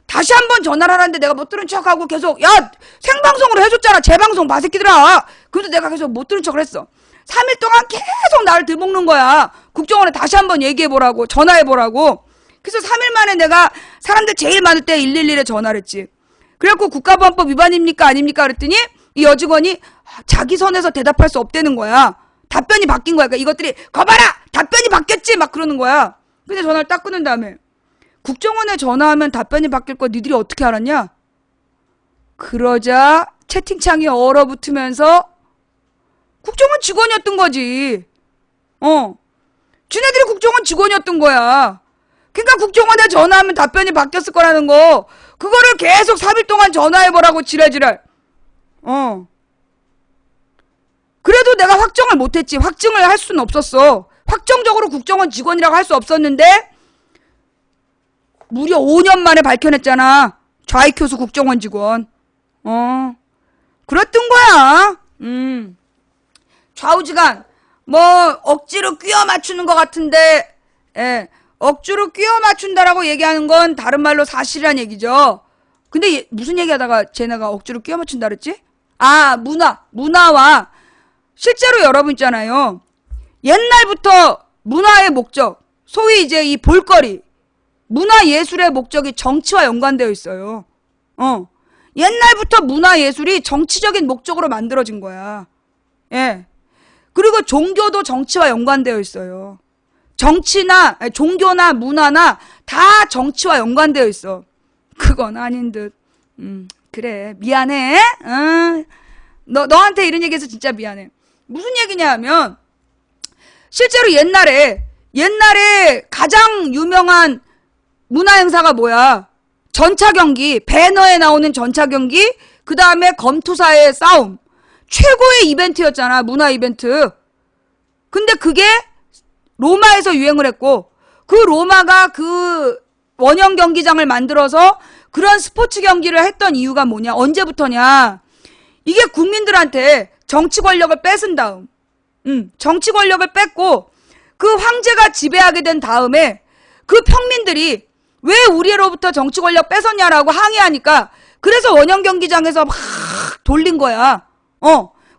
다시 한번 전화를 하는데 내가 못 들은 척하고 계속 야 생방송으로 해줬잖아 재방송 마새끼들아. 그래서 내가 계속 못 들은 척을 했어. 3일 동안 계속 나를 들먹는 거야. 국정원에 다시 한번 얘기해보라고 전화해보라고. 그래서 3일 만에 내가 사람들 제일 많을 때 111에 전화를 했지. 그래갖고 국가보안법 위반입니까 아닙니까 그랬더니 이 여직원이 자기 선에서 대답할 수 없다는 거야. 답변이 바뀐 거야. 그러니까 이것들이 거봐라 답변이 바뀌었지 막 그러는 거야. 근데 전화를 딱 끊은 다음에 국정원에 전화하면 답변이 바뀔 거 니들이 어떻게 알았냐? 그러자 채팅창이 얼어붙으면서 국정원 직원이었던 거지. 지네들이 국정원 직원이었던 거야. 그러니까 국정원에 전화하면 답변이 바뀌었을 거라는 거. 그거를 계속 3일 동안 전화해보라고 지랄지랄. 그래도 내가 확정을 못했지. 확증을 할 수는 없었어. 확정적으로 국정원 직원이라고 할 수 없었는데 무려 5년 만에 밝혀냈잖아. 좌익교수 국정원 직원. 그랬던 거야. 좌우지간 뭐 억지로 끼워 맞추는 것 같은데 억지로 끼워 맞춘다라고 얘기하는 건 다른 말로 사실이란 얘기죠. 근데 무슨 얘기하다가 쟤네가 억지로 끼워 맞춘다 그랬지? 아 문화와 실제로 여러분 있잖아요. 옛날부터 문화의 목적 소위 이제 이 볼거리 문화예술의 목적이 정치와 연관되어 있어요. 옛날부터 문화예술이 정치적인 목적으로 만들어진 거야. 예. 그리고 종교도 정치와 연관되어 있어요. 종교나 문화나 다 정치와 연관되어 있어. 그건 아닌 듯. 그래. 미안해. 너한테 이런 얘기해서 진짜 미안해. 무슨 얘기냐 하면, 실제로 옛날에 가장 유명한 문화 행사가 뭐야? 전차 경기, 배너에 나오는 전차 경기, 그 다음에 검투사의 싸움. 최고의 이벤트였잖아, 문화 이벤트. 근데 그게 로마에서 유행을 했고, 그 로마가 그 원형 경기장을 만들어서 그런 스포츠 경기를 했던 이유가 뭐냐? 언제부터냐? 이게 국민들한테 정치 권력을 뺏은 다음, 정치 권력을 뺏고 그 황제가 지배하게 된 다음에 그 평민들이 왜 우리로부터 정치 권력 뺏었냐라고 항의하니까 그래서 원형 경기장에서 막 돌린 거야.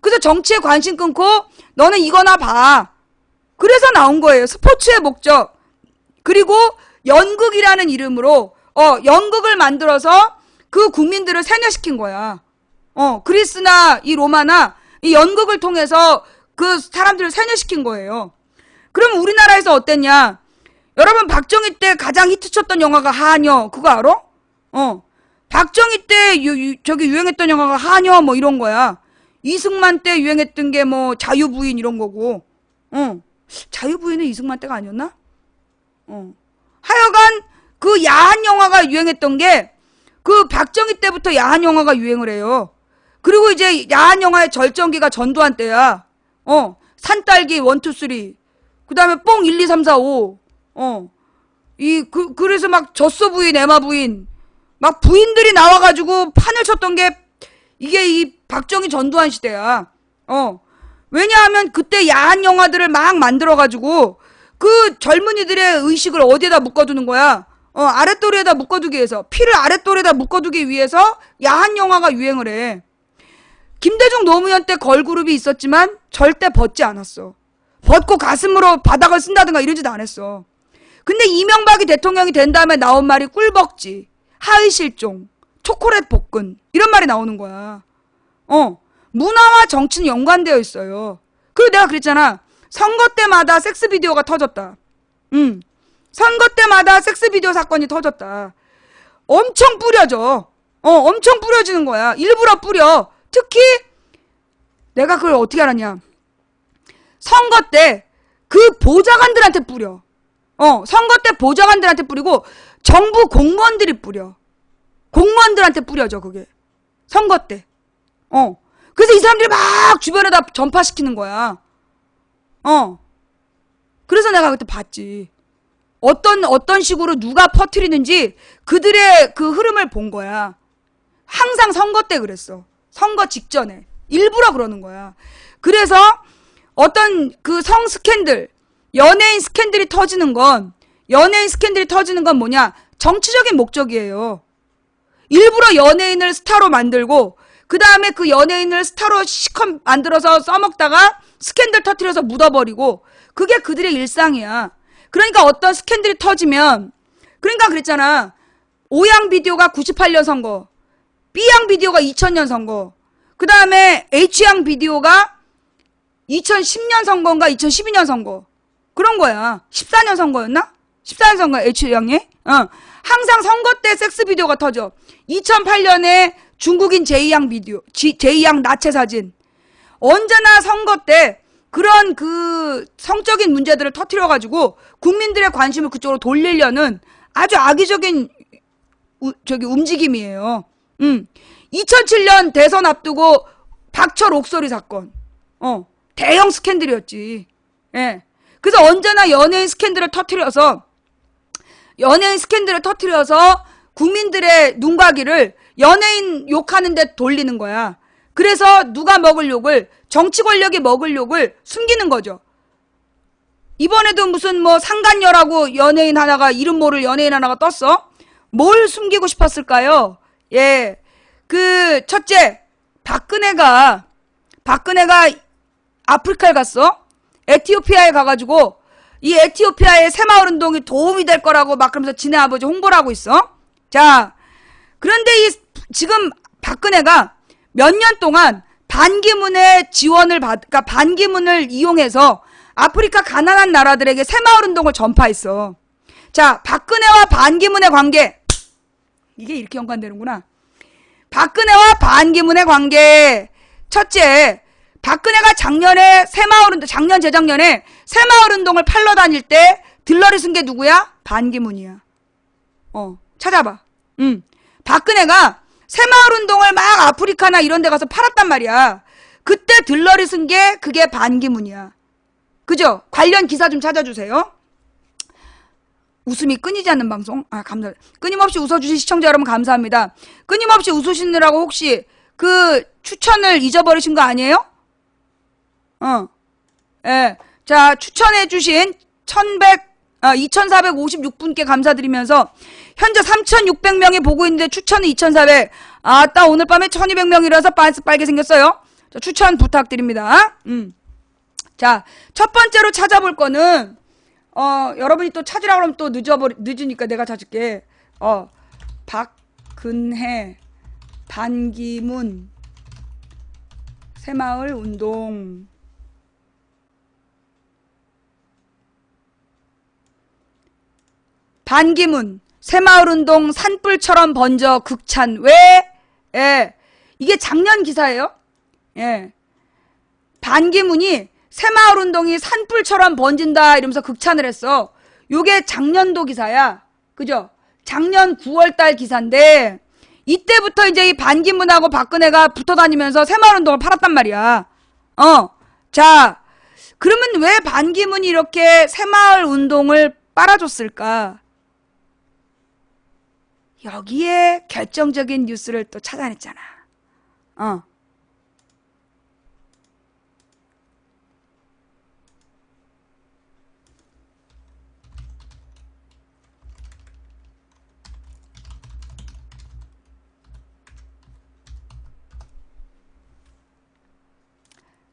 그래서 정치에 관심 끊고 너는 이거나 봐. 그래서 나온 거예요. 스포츠의 목적. 그리고 연극이라는 이름으로 연극을 만들어서 그 국민들을 세뇌시킨 거야. 그리스나 이 로마나 이 연극을 통해서 그 사람들을 세뇌시킨 거예요. 그럼 우리나라에서 어땠냐? 여러분 박정희 때 가장 히트쳤던 영화가 하녀 그거 알아? 박정희 때 저기 유행했던 영화가 하녀 뭐 이런 거야. 이승만 때 유행했던 게 뭐 자유부인 이런 거고. 자유부인은 이승만 때가 아니었나? 하여간 그 야한 영화가 유행했던 게 그 박정희 때부터 야한 영화가 유행을 해요. 그리고 이제 야한 영화의 절정기가 전두환 때야. 산딸기 1, 2, 3. 그 다음에 뽕 1, 2, 3, 4, 5. 그래서 막 젖소 부인, 에마 부인. 막 부인들이 나와가지고 판을 쳤던 게 이게 이 박정희 전두환 시대야. 왜냐하면 그때 야한 영화들을 막 만들어가지고 그 젊은이들의 의식을 어디에다 묶어두는 거야? 아랫도리에다 묶어두기 위해서. 피를 아랫도리에다 묶어두기 위해서 야한 영화가 유행을 해. 김대중 노무현 때 걸그룹이 있었지만 절대 벗지 않았어. 벗고 가슴으로 바닥을 쓴다든가 이러지도 않았어. 근데 이명박이 대통령이 된 다음에 나온 말이 꿀벅지, 하의실종, 초콜릿 복근 이런 말이 나오는 거야. 문화와 정치는 연관되어 있어요. 그리고 내가 그랬잖아. 선거 때마다 섹스 비디오가 터졌다. 선거 때마다 섹스 비디오 사건이 터졌다. 엄청 뿌려져. 엄청 뿌려지는 거야. 일부러 뿌려. 특히 내가 그걸 어떻게 알았냐. 선거 때 그 보좌관들한테 뿌려. 선거 때 보좌관들한테 뿌리고 정부 공무원들이 뿌려. 공무원들한테 뿌려져 그게. 선거 때. 그래서 이 사람들이 막 주변에다 전파시키는 거야. 그래서 내가 그때 봤지. 어떤 식으로 누가 퍼뜨리는지 그들의 그 흐름을 본 거야. 항상 선거 때 그랬어. 선거 직전에. 일부러 그러는 거야. 그래서 어떤 그 성 스캔들, 연예인 스캔들이 터지는 건 뭐냐? 정치적인 목적이에요. 일부러 연예인을 스타로 만들고 그 다음에 그 연예인을 스타로 시컷 만들어서 써먹다가 스캔들 터뜨려서 묻어버리고 그게 그들의 일상이야. 그러니까 어떤 스캔들이 터지면 그러니까 그랬잖아. O양 비디오가 98년 선거, B양 비디오가 2000년 선거, 그 다음에 H양 비디오가 2010년 선거인가 2012년 선거 그런 거야. 14년 선거였나? 14년 선거 H양에? 항상 선거 때 섹스 비디오가 터져. 2008년에 중국인 제2양 비디오, 제2양 나체 사진. 언제나 선거 때 그런 그 성적인 문제들을 터뜨려가지고 국민들의 관심을 그쪽으로 돌리려는 아주 악의적인 움직임이에요. 2007년 대선 앞두고 박철 옥소리 사건. 대형 스캔들이었지. 예. 그래서 언제나 연예인 스캔들을 터뜨려서 국민들의 눈가기를 연예인 욕하는 데 돌리는 거야. 그래서 누가 먹을 욕을, 정치 권력이 먹을 욕을 숨기는 거죠. 이번에도 무슨 뭐 상간녀라고 이름 모를 연예인 하나가 떴어? 뭘 숨기고 싶었을까요? 예. 첫째, 박근혜가 아프리카에 갔어? 에티오피아에 가가지고 이 에티오피아의 새마을 운동이 도움이 될 거라고 막 그러면서 지네 아버지 홍보를 하고 있어. 자, 그런데 지금 박근혜가 몇 년 동안 반기문의 그러니까 반기문을 이용해서 아프리카 가난한 나라들에게 새마을 운동을 전파했어. 자, 박근혜와 반기문의 관계. 이게 이렇게 연관되는구나. 박근혜와 반기문의 관계. 첫째, 박근혜가 작년 재작년에 새마을 운동을 팔러 다닐 때 들러리 쓴 게 누구야? 반기문이야. 찾아봐. 박근혜가 새마을 운동을 막 아프리카나 이런 데 가서 팔았단 말이야. 그때 들러리 쓴 게 그게 반기문이야. 그죠? 관련 기사 좀 찾아주세요. 웃음이 끊이지 않는 방송. 감사합니다. 끊임없이 웃어주신 시청자 여러분 감사합니다. 끊임없이 웃으시느라고 혹시 그 추천을 잊어버리신 거 아니에요? 예. 자, 추천해주신 2456분께 감사드리면서 현재 3600명이 보고 있는데 추천은 2400. 아따, 오늘 밤에 1200명이라서 빨개 생겼어요. 자, 추천 부탁드립니다. 자, 첫 번째로 찾아볼 거는 여러분이 또 찾으라고 하면 또 늦으니까 내가 찾을게. 박근혜, 반기문, 새마을 운동. 반기문, 새마을운동 산불처럼 번져 극찬. 왜? 예. 이게 작년 기사예요. 예. 반기문이 새마을운동이 산불처럼 번진다 이러면서 극찬을 했어. 요게 작년도 기사야. 그죠? 작년 9월달 기사인데 이때부터 이제 이 반기문하고 박근혜가 붙어다니면서 새마을운동을 팔았단 말이야. 자, 그러면 왜 반기문이 이렇게 새마을운동을 빨아줬을까? 여기에 결정적인 뉴스를 또 찾아냈잖아.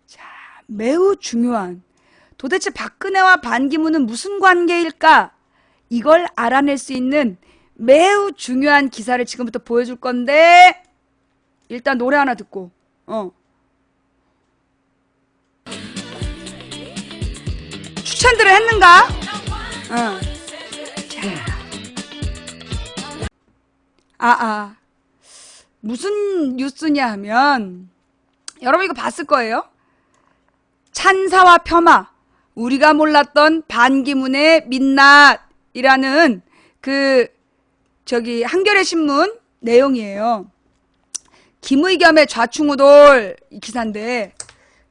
자, 매우 중요한. 도대체 박근혜와 반기문은 무슨 관계일까? 이걸 알아낼 수 있는 매우 중요한 기사를 지금부터 보여줄 건데 일단 노래 하나 듣고 추천들을 했는가? 무슨 뉴스냐 하면 여러분 이거 봤을 거예요. 찬사와 폄하, 우리가 몰랐던 반기문의 민낯이라는 한겨레 신문 내용이에요. 김의겸의 좌충우돌 기사인데,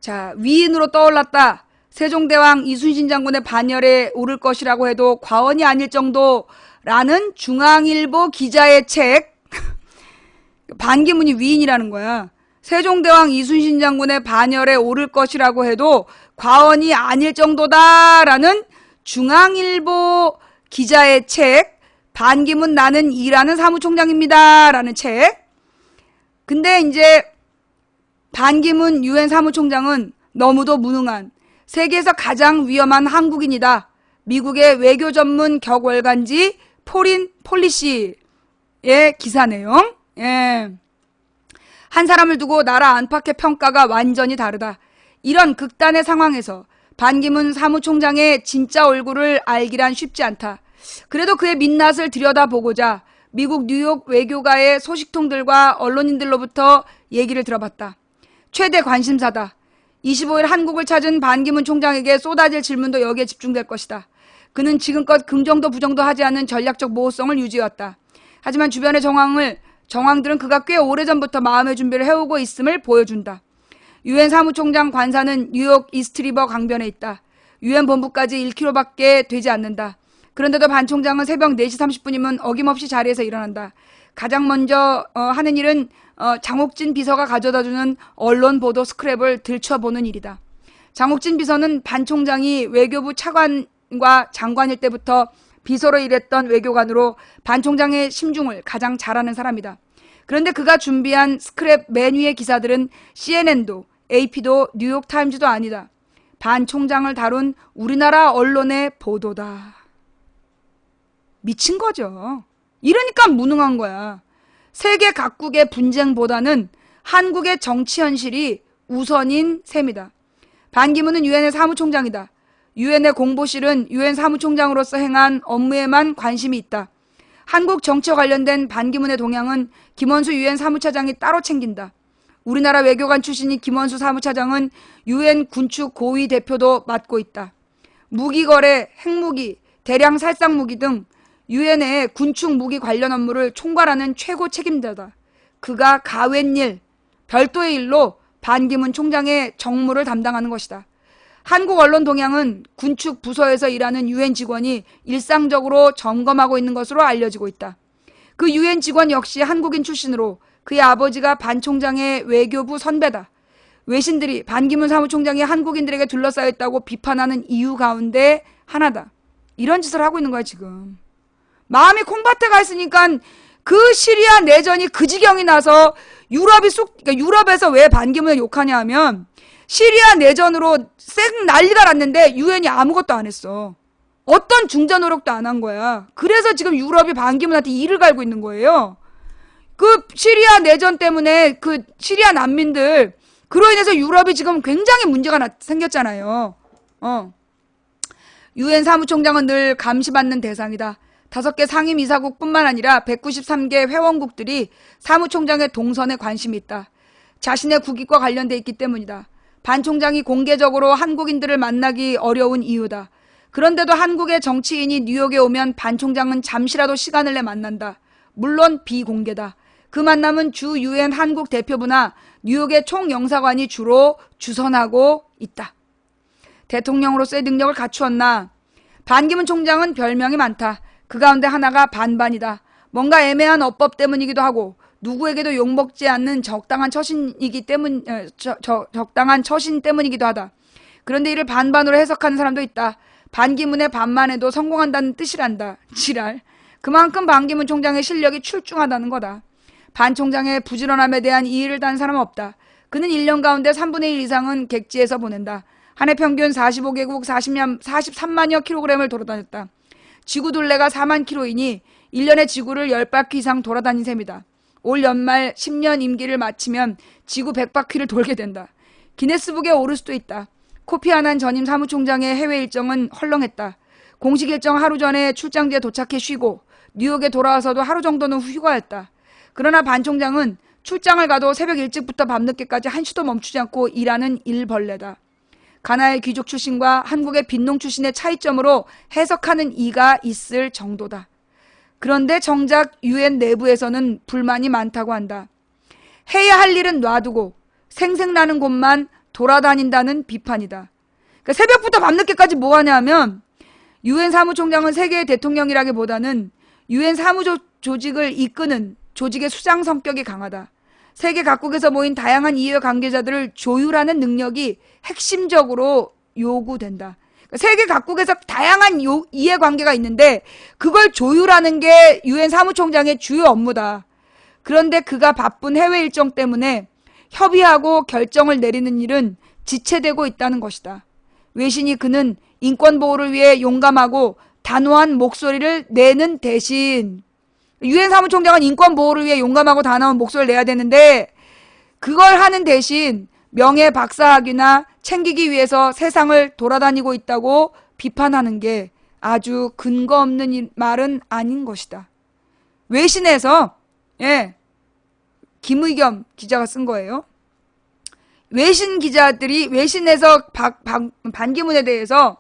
자, 위인으로 떠올랐다. 세종대왕 이순신 장군의 반열에 오를 것이라고 해도 과언이 아닐 정도라는 중앙일보 기자의 책. 반기문이 위인이라는 거야. 세종대왕 이순신 장군의 반열에 오를 것이라고 해도 과언이 아닐 정도다라는 중앙일보 기자의 책. 반기문 나는 일하는 사무총장입니다 라는 책. 근데 이제 반기문 유엔 사무총장은 너무도 무능한 세계에서 가장 위험한 한국인이다. 미국의 외교 전문 격월간지 포린 폴리시의 기사 내용. 예. 한 사람을 두고 나라 안팎의 평가가 완전히 다르다. 이런 극단의 상황에서 반기문 사무총장의 진짜 얼굴을 알기란 쉽지 않다. 그래도 그의 민낯을 들여다보고자 미국 뉴욕 외교가의 소식통들과 언론인들로부터 얘기를 들어봤다. 최대 관심사다. 25일 한국을 찾은 반기문 총장에게 쏟아질 질문도 여기에 집중될 것이다. 그는 지금껏 긍정도 부정도 하지 않은 전략적 모호성을 유지해왔다. 하지만 주변의 정황들은 그가 꽤 오래전부터 마음의 준비를 해오고 있음을 보여준다. 유엔 사무총장 관사는 뉴욕 이스트리버 강변에 있다. 유엔 본부까지 1km밖에 되지 않는다. 그런데도 반 총장은 새벽 4시 30분이면 어김없이 자리에서 일어난다. 가장 먼저 하는 일은 장옥진 비서가 가져다주는 언론 보도 스크랩을 들춰보는 일이다. 장옥진 비서는 반 총장이 외교부 차관과 장관일 때부터 비서로 일했던 외교관으로 반 총장의 심중을 가장 잘 아는 사람이다. 그런데 그가 준비한 스크랩 맨 위의 기사들은 CNN도 AP도 뉴욕타임즈도 아니다. 반 총장을 다룬 우리나라 언론의 보도다. 미친 거죠. 이러니까 무능한 거야. 세계 각국의 분쟁보다는 한국의 정치 현실이 우선인 셈이다. 반기문은 유엔의 사무총장이다. 유엔의 공보실은 유엔 사무총장으로서 행한 업무에만 관심이 있다. 한국 정치와 관련된 반기문의 동향은 김원수 유엔 사무차장이 따로 챙긴다. 우리나라 외교관 출신인 김원수 사무차장은 유엔 군축 고위 대표도 맡고 있다. 무기거래, 핵무기, 대량 살상무기 등 유엔의 군축 무기 관련 업무를 총괄하는 최고 책임자다. 그가 가웬일, 별도의 일로 반기문 총장의 정무를 담당하는 것이다. 한국 언론 동향은 군축 부서에서 일하는 유엔 직원이 일상적으로 점검하고 있는 것으로 알려지고 있다. 그 유엔 직원 역시 한국인 출신으로 그의 아버지가 반 총장의 외교부 선배다. 외신들이 반기문 사무총장이 한국인들에게 둘러싸여 있다고 비판하는 이유 가운데 하나다. 이런 짓을 하고 있는 거야 지금. 마음이 콩밭에 가 있으니까 그 시리아 내전이 그 지경이 나서 그러니까 유럽에서 왜 반기문을 욕하냐 하면 시리아 내전으로 쌩 난리가 났는데 유엔이 아무것도 안 했어. 어떤 중재 노력도 안 한 거야. 그래서 지금 유럽이 반기문한테 이를 갈고 있는 거예요. 그 시리아 내전 때문에 그 시리아 난민들 그로 인해서 유럽이 지금 굉장히 문제가 생겼잖아요. 유엔 사무총장은 늘 감시받는 대상이다. 5개 상임이사국뿐만 아니라 193개 회원국들이 사무총장의 동선에 관심이 있다. 자신의 국익과 관련돼 있기 때문이다. 반 총장이 공개적으로 한국인들을 만나기 어려운 이유다. 그런데도 한국의 정치인이 뉴욕에 오면 반 총장은 잠시라도 시간을 내 만난다. 물론 비공개다. 그 만남은 주 유엔 한국 대표부나 뉴욕의 총영사관이 주로 주선하고 있다. 대통령으로서의 능력을 갖추었나? 반기문 총장은 별명이 많다. 그 가운데 하나가 반반이다. 뭔가 애매한 어법 때문이기도 하고 누구에게도 욕먹지 않는 적당한 처신 때문이기도 하다. 그런데 이를 반반으로 해석하는 사람도 있다. 반기문의 반만 해도 성공한다는 뜻이란다. 지랄. 그만큼 반기문 총장의 실력이 출중하다는 거다. 반 총장의 부지런함에 대한 이의를 단 사람은 없다. 그는 1년 가운데 3분의 1 이상은 객지에서 보낸다. 한 해 평균 45개국 43만여 킬로그램을 돌아다녔다. 지구 둘레가 4만 킬로이니 1년에 지구를 10바퀴 이상 돌아다닌 셈이다. 올 연말 10년 임기를 마치면 지구 100바퀴를 돌게 된다. 기네스북에 오를 수도 있다. 코피 아난 전임 사무총장의 해외 일정은 헐렁했다. 공식 일정 하루 전에 출장지에 도착해 쉬고 뉴욕에 돌아와서도 하루 정도는 휴가였다. 그러나 반 총장은 출장을 가도 새벽 일찍부터 밤늦게까지 한시도 멈추지 않고 일하는 일벌레다. 가나의 귀족 출신과 한국의 빈농 출신의 차이점으로 해석하는 이가 있을 정도다. 그런데 정작 유엔 내부에서는 불만이 많다고 한다. 해야 할 일은 놔두고 생색나는 곳만 돌아다닌다는 비판이다. 그러니까 새벽부터 밤늦게까지 뭐 하냐면 유엔 사무총장은 세계의 대통령이라기보다는 유엔 사무조직을 이끄는 조직의 수장 성격이 강하다. 세계 각국에서 모인 다양한 이해 관계자들을 조율하는 능력이 핵심적으로 요구된다. 그러니까 세계 각국에서 다양한 이해관계가 있는데 그걸 조율하는 게 유엔 사무총장의 주요 업무다. 그런데 그가 바쁜 해외 일정 때문에 협의하고 결정을 내리는 일은 지체되고 있다는 것이다. 외신이 그는 인권보호를 위해 용감하고 단호한 목소리를 내는 대신 유엔 사무총장은 인권보호를 위해 용감하고 단호한 목소리를 내야 되는데 그걸 하는 대신 명예박사학위나 챙기기 위해서 세상을 돌아다니고 있다고 비판하는 게 아주 근거 없는 말은 아닌 것이다. 외신에서 김의겸 기자가 쓴 거예요. 외신 기자들이 외신에서 반기문에 대해서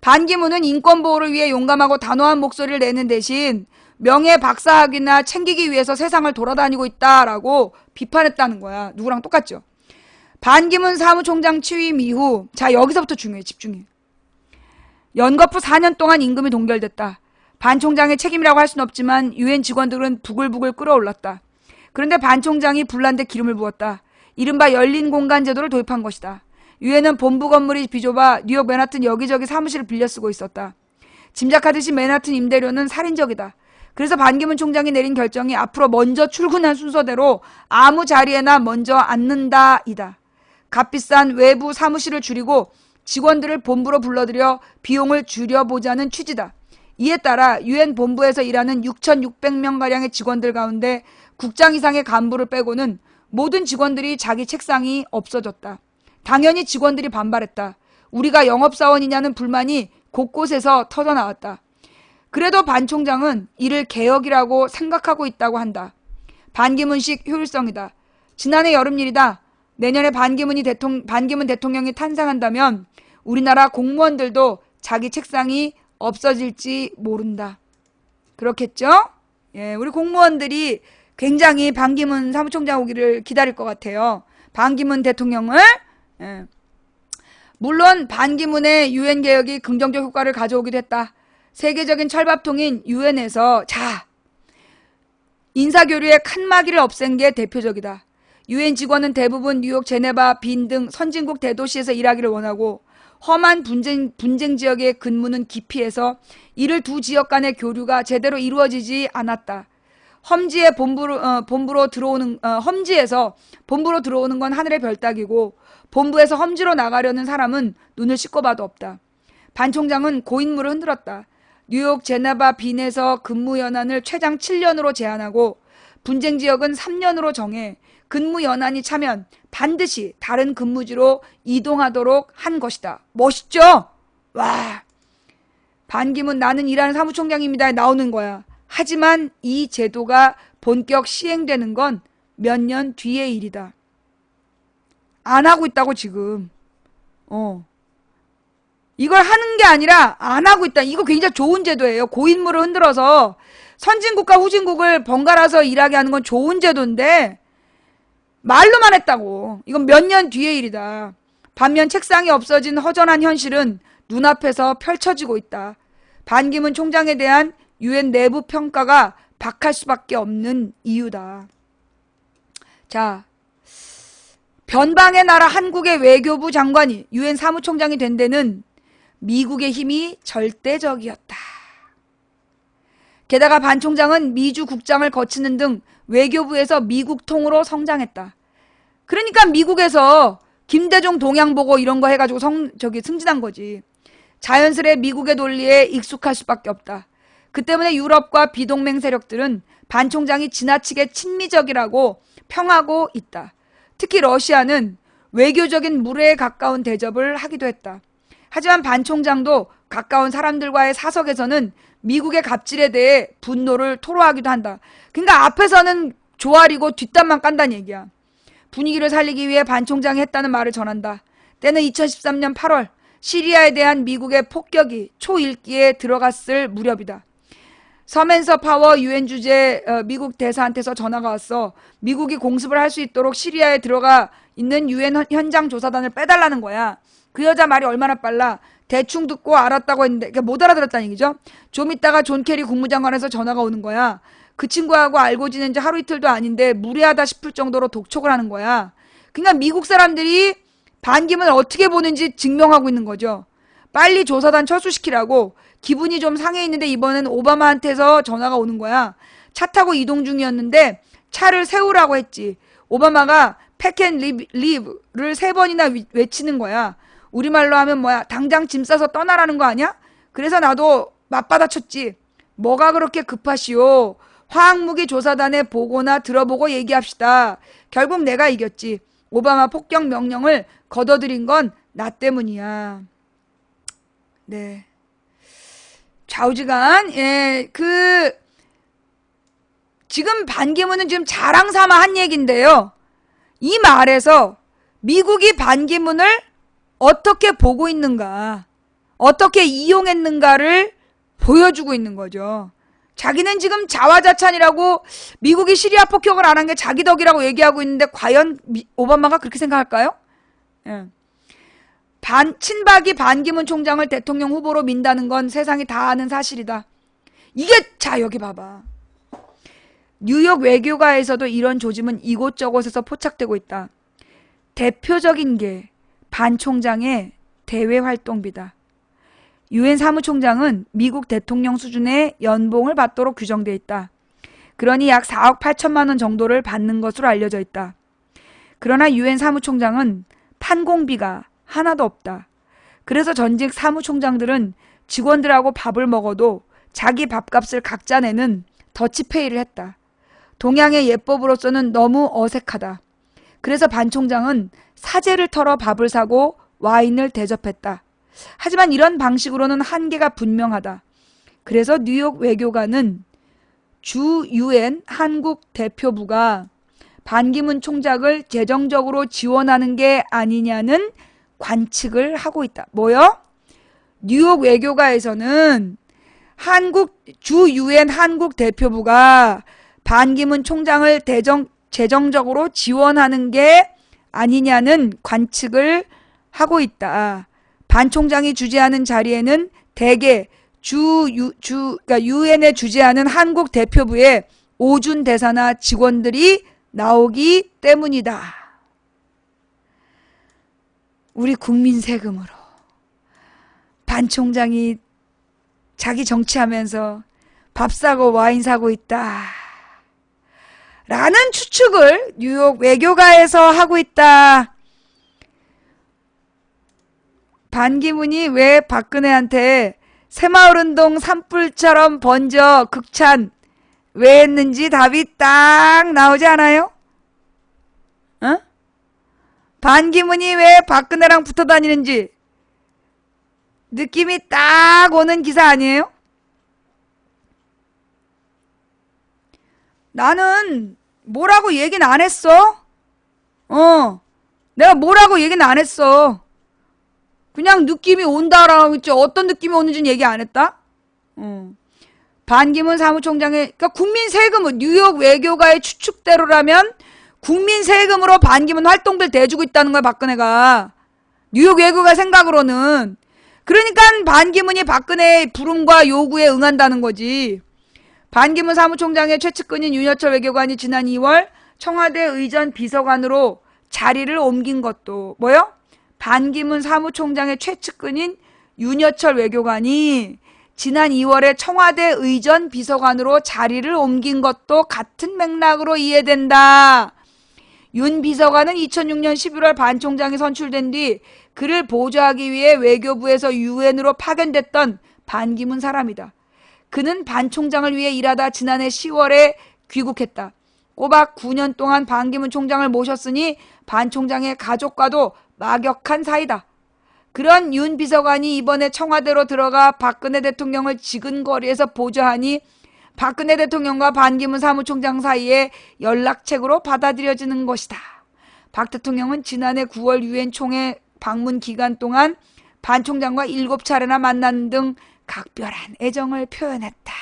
반기문은 인권보호를 위해 용감하고 단호한 목소리를 내는 대신 명예박사학위나 챙기기 위해서 세상을 돌아다니고 있다라고 비판했다는 거야. 누구랑 똑같죠? 반기문 사무총장 취임 이후 자 여기서부터 중요해. 집중해. 연거푸 4년 동안 임금이 동결됐다. 반 총장의 책임이라고 할 수는 없지만 유엔 직원들은 부글부글 끓어올랐다. 그런데 반 총장이 불난 데 기름을 부었다. 이른바 열린 공간 제도를 도입한 것이다. 유엔은 본부 건물이 비좁아 뉴욕 맨하튼 여기저기 사무실을 빌려 쓰고 있었다. 짐작하듯이 맨하튼 임대료는 살인적이다. 그래서 반기문 총장이 내린 결정이 앞으로 먼저 출근한 순서대로 아무 자리에나 먼저 앉는다이다. 값비싼 외부 사무실을 줄이고 직원들을 본부로 불러들여 비용을 줄여보자는 취지다. 이에 따라 유엔 본부에서 일하는 6,600명가량의 직원들 가운데 국장 이상의 간부를 빼고는 모든 직원들이 자기 책상이 없어졌다. 당연히 직원들이 반발했다. 우리가 영업사원이냐는 불만이 곳곳에서 터져나왔다. 그래도 반 총장은 이를 개혁이라고 생각하고 있다고 한다. 반기문식 효율성이다. 지난해 여름 일이다. 내년에 반기문 대통령이 탄생한다면 우리나라 공무원들도 자기 책상이 없어질지 모른다. 그렇겠죠? 예, 우리 공무원들이 굉장히 반기문 사무총장 오기를 기다릴 것 같아요. 반기문 대통령을. 예. 물론 반기문의 유엔 개혁이 긍정적 효과를 가져오기도 했다. 세계적인 철밥통인 유엔에서 인사교류의 칸막이를 없앤 게 대표적이다. 유엔 직원은 대부분 뉴욕, 제네바, 빈 등 선진국 대도시에서 일하기를 원하고 험한 분쟁 지역의 근무는 기피해서 이를 두 지역 간의 교류가 제대로 이루어지지 않았다. 험지에서 본부로 들어오는 건 하늘의 별따기고 본부에서 험지로 나가려는 사람은 눈을 씻고 봐도 없다. 반 총장은 고인물을 흔들었다. 뉴욕, 제네바, 빈에서 근무 연한을 최장 7년으로 제한하고 분쟁 지역은 3년으로 정해 근무 연한이 차면 반드시 다른 근무지로 이동하도록 한 것이다. 멋있죠? 와, 반기문 나는 일하는 사무총장입니다에 나오는 거야. 하지만 이 제도가 본격 시행되는 건 몇 년 뒤의 일이다. 안 하고 있다고 지금. 이걸 하는 게 아니라 안 하고 있다. 이거 굉장히 좋은 제도예요. 고인물을 흔들어서 선진국과 후진국을 번갈아서 일하게 하는 건 좋은 제도인데 말로만 했다고. 이건 몇 년 뒤의 일이다. 반면 책상이 없어진 허전한 현실은 눈앞에서 펼쳐지고 있다. 반기문 총장에 대한 유엔 내부 평가가 박할 수밖에 없는 이유다. 자, 변방의 나라 한국의 외교부 장관이 유엔 사무총장이 된 데는 미국의 힘이 절대적이었다. 게다가 반 총장은 미주 국장을 거치는 등 외교부에서 미국 통으로 성장했다. 그러니까 미국에서 김대중 동양보고 이런 거 해가지고 승진한 거지. 자연스레 미국의 논리에 익숙할 수밖에 없다. 그 때문에 유럽과 비동맹 세력들은 반 총장이 지나치게 친미적이라고 평하고 있다. 특히 러시아는 외교적인 무례에 가까운 대접을 하기도 했다. 하지만 반 총장도 가까운 사람들과의 사석에서는 미국의 갑질에 대해 분노를 토로하기도 한다. 그러니까 앞에서는 조아리고 뒷담만 깐다는 얘기야. 분위기를 살리기 위해 반 총장이 했다는 말을 전한다. 때는 2013년 8월 시리아에 대한 미국의 폭격이 초일기에 들어갔을 무렵이다. 서맨서 파워 유엔 주재 미국 대사한테서 전화가 왔어. 미국이 공습을 할 수 있도록 시리아에 들어가 있는 유엔 현장 조사단을 빼달라는 거야. 그 여자 말이 얼마나 빨라. 대충 듣고 알았다고 했는데 못 알아들었다는 얘기죠. 좀 있다가 존 케리 국무장관에서 전화가 오는 거야. 그 친구하고 알고 지낸 지 하루 이틀도 아닌데 무례하다 싶을 정도로 독촉을 하는 거야. 그러니까 미국 사람들이 반기문을 어떻게 보는지 증명하고 있는 거죠. 빨리 조사단 철수시키라고. 기분이 좀 상해 있는데 이번엔 오바마한테서 전화가 오는 거야. 차 타고 이동 중이었는데 차를 세우라고 했지. 오바마가 팩앤 리브를 3번이나 외치는 거야. 우리말로 하면 뭐야? 당장 짐 싸서 떠나라는 거 아니야? 그래서 나도 맞받아쳤지. 뭐가 그렇게 급하시오? 화학무기 조사단에 보고나 들어보고 얘기합시다. 결국 내가 이겼지. 오바마 폭격 명령을 걷어들인 건 나 때문이야. 네. 좌우지간, 지금 반기문은 지금 자랑 삼아 한 얘기인데요. 이 말에서 미국이 반기문을 어떻게 보고 있는가, 어떻게 이용했는가를 보여주고 있는 거죠. 자기는 지금 자화자찬이라고 미국이 시리아 폭격을 안 한 게 자기 덕이라고 얘기하고 있는데 과연 오바마가 그렇게 생각할까요? 예. 친박이 반기문 총장을 대통령 후보로 민다는 건 세상이 다 아는 사실이다. 자, 여기 봐봐. 뉴욕 외교가에서도 이런 조짐은 이곳저곳에서 포착되고 있다. 대표적인 게 반 총장의 대외 활동비다. 유엔 사무총장은 미국 대통령 수준의 연봉을 받도록 규정돼 있다. 그러니 약 4억 8천만 원 정도를 받는 것으로 알려져 있다. 그러나 유엔 사무총장은 판공비가 하나도 없다. 그래서 전직 사무총장들은 직원들하고 밥을 먹어도 자기 밥값을 각자 내는 더치페이를 했다. 동양의 예법으로서는 너무 어색하다. 그래서 반 총장은 사재를 털어 밥을 사고 와인을 대접했다. 하지만 이런 방식으로는 한계가 분명하다. 그래서 뉴욕 외교관은 주 유엔 한국 대표부가 반기문 총장을 재정적으로 지원하는 게 아니냐는 관측을 하고 있다. 뭐요? 뉴욕 외교가에서는 주 유엔 한국 대표부가 반기문 총장을 재정적으로 지원하는 게 아니냐는 관측을 하고 있다. 반 총장이 주재하는 자리에는 대개 그러니까 유엔에 주재하는 한국 대표부의 오준 대사나 직원들이 나오기 때문이다. 우리 국민 세금으로 반 총장이 자기 정치하면서 밥 사고 와인 사고 있다. 라는 추측을 뉴욕 외교가에서 하고 있다. 반기문이 왜 박근혜한테 새마을운동 산불처럼 번져 극찬 왜 했는지 답이 딱 나오지 않아요? 어? 반기문이 왜 박근혜랑 붙어 다니는지 느낌이 딱 오는 기사 아니에요? 나는 뭐라고 얘기는 안 했어. 내가 뭐라고 얘기는 안 했어. 그냥 느낌이 온다라고 했지. 어떤 느낌이 오는지는 얘기 안 했다. 반기문 사무총장의 그러니까 국민 세금은 뉴욕 외교가의 추측대로라면 국민 세금으로 반기문 활동비를 대주고 있다는 거야, 박근혜가. 뉴욕 외교가 생각으로는. 그러니까 반기문이 박근혜의 부름과 요구에 응한다는 거지. 반기문 사무총장의 최측근인 윤여철 외교관이 지난 2월 청와대 의전 비서관으로 자리를 옮긴 것도 뭐요? 반기문 사무총장의 최측근인 윤여철 외교관이 지난 2월에 청와대 의전 비서관으로 자리를 옮긴 것도 같은 맥락으로 이해된다. 윤 비서관은 2006년 11월 반 총장이 선출된 뒤 그를 보좌하기 위해 외교부에서 유엔으로 파견됐던 반기문 사람이다. 그는 반 총장을 위해 일하다 지난해 10월에 귀국했다. 꼬박 9년 동안 반기문 총장을 모셨으니 반 총장의 가족과도 막역한 사이다. 그런 윤 비서관이 이번에 청와대로 들어가 박근혜 대통령을 지근거리에서 보좌하니 박근혜 대통령과 반기문 사무총장 사이에 연락책으로 받아들여지는 것이다. 박 대통령은 지난해 9월 유엔 총회 방문 기간 동안 반 총장과 7차례나 만나는 등 각별한 애정을 표현했다.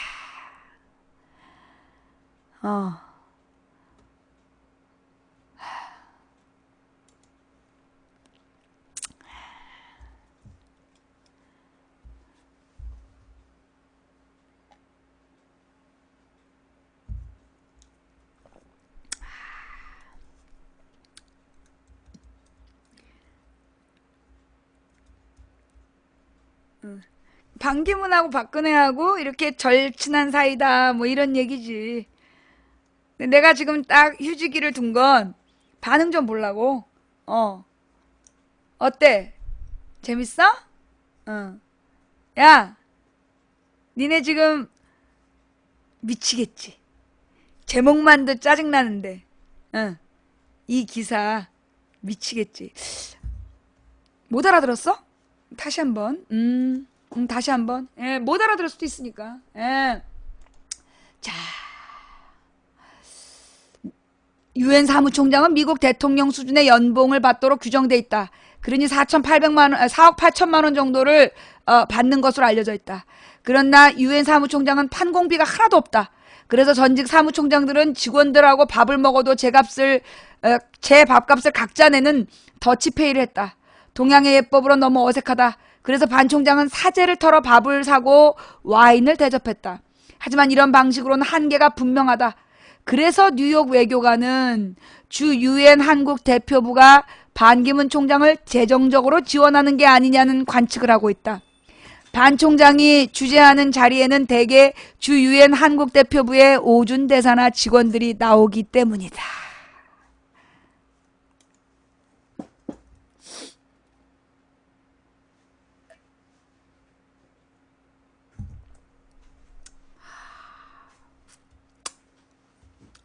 반기문하고 박근혜하고 이렇게 절친한 사이다 뭐 이런 얘기지. 근데 내가 지금 딱 휴지기를 둔 건 반응 좀 보려고. 어때? 재밌어? 야, 니네 지금 미치겠지. 제목만도 짜증나는데. 이 기사 미치겠지. 못 알아들었어? 다시 한번. 다시 한번. 예, 못 알아들을 수도 있으니까. 예. 자, 유엔 사무총장은 미국 대통령 수준의 연봉을 받도록 규정돼 있다. 그러니 4억 8천만 원 정도를 받는 것으로 알려져 있다. 그러나 유엔 사무총장은 판공비가 하나도 없다. 그래서 전직 사무총장들은 직원들하고 밥을 먹어도 제 밥값을 각자 내는 더치페이를 했다. 동양의 예법으로 너무 어색하다. 그래서 반 총장은 사재를 털어 밥을 사고 와인을 대접했다. 하지만 이런 방식으로는 한계가 분명하다. 그래서 뉴욕 외교관은 주 유엔 한국 대표부가 반기문 총장을 재정적으로 지원하는 게 아니냐는 관측을 하고 있다. 반 총장이 주재하는 자리에는 대개 주 유엔 한국 대표부의 오준 대사나 직원들이 나오기 때문이다.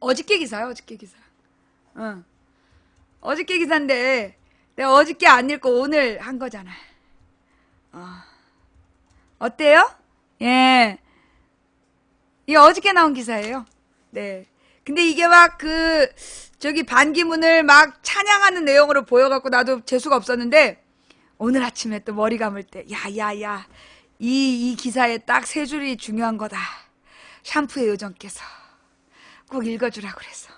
어저께 기사야, 어저께 기사. 어저께 기사인데 내가 어저께 안 읽고 오늘 한 거잖아. 어때요? 예. 이게 어저께 나온 기사예요. 네. 근데 이게 막 저기 반기문을 막 찬양하는 내용으로 보여갖고 나도 재수가 없었는데 오늘 아침에 또 머리 감을 때 야. 이 기사에 딱 세 줄이 중요한 거다. 샴푸의 요정께서 꼭 읽어주라고 그래서.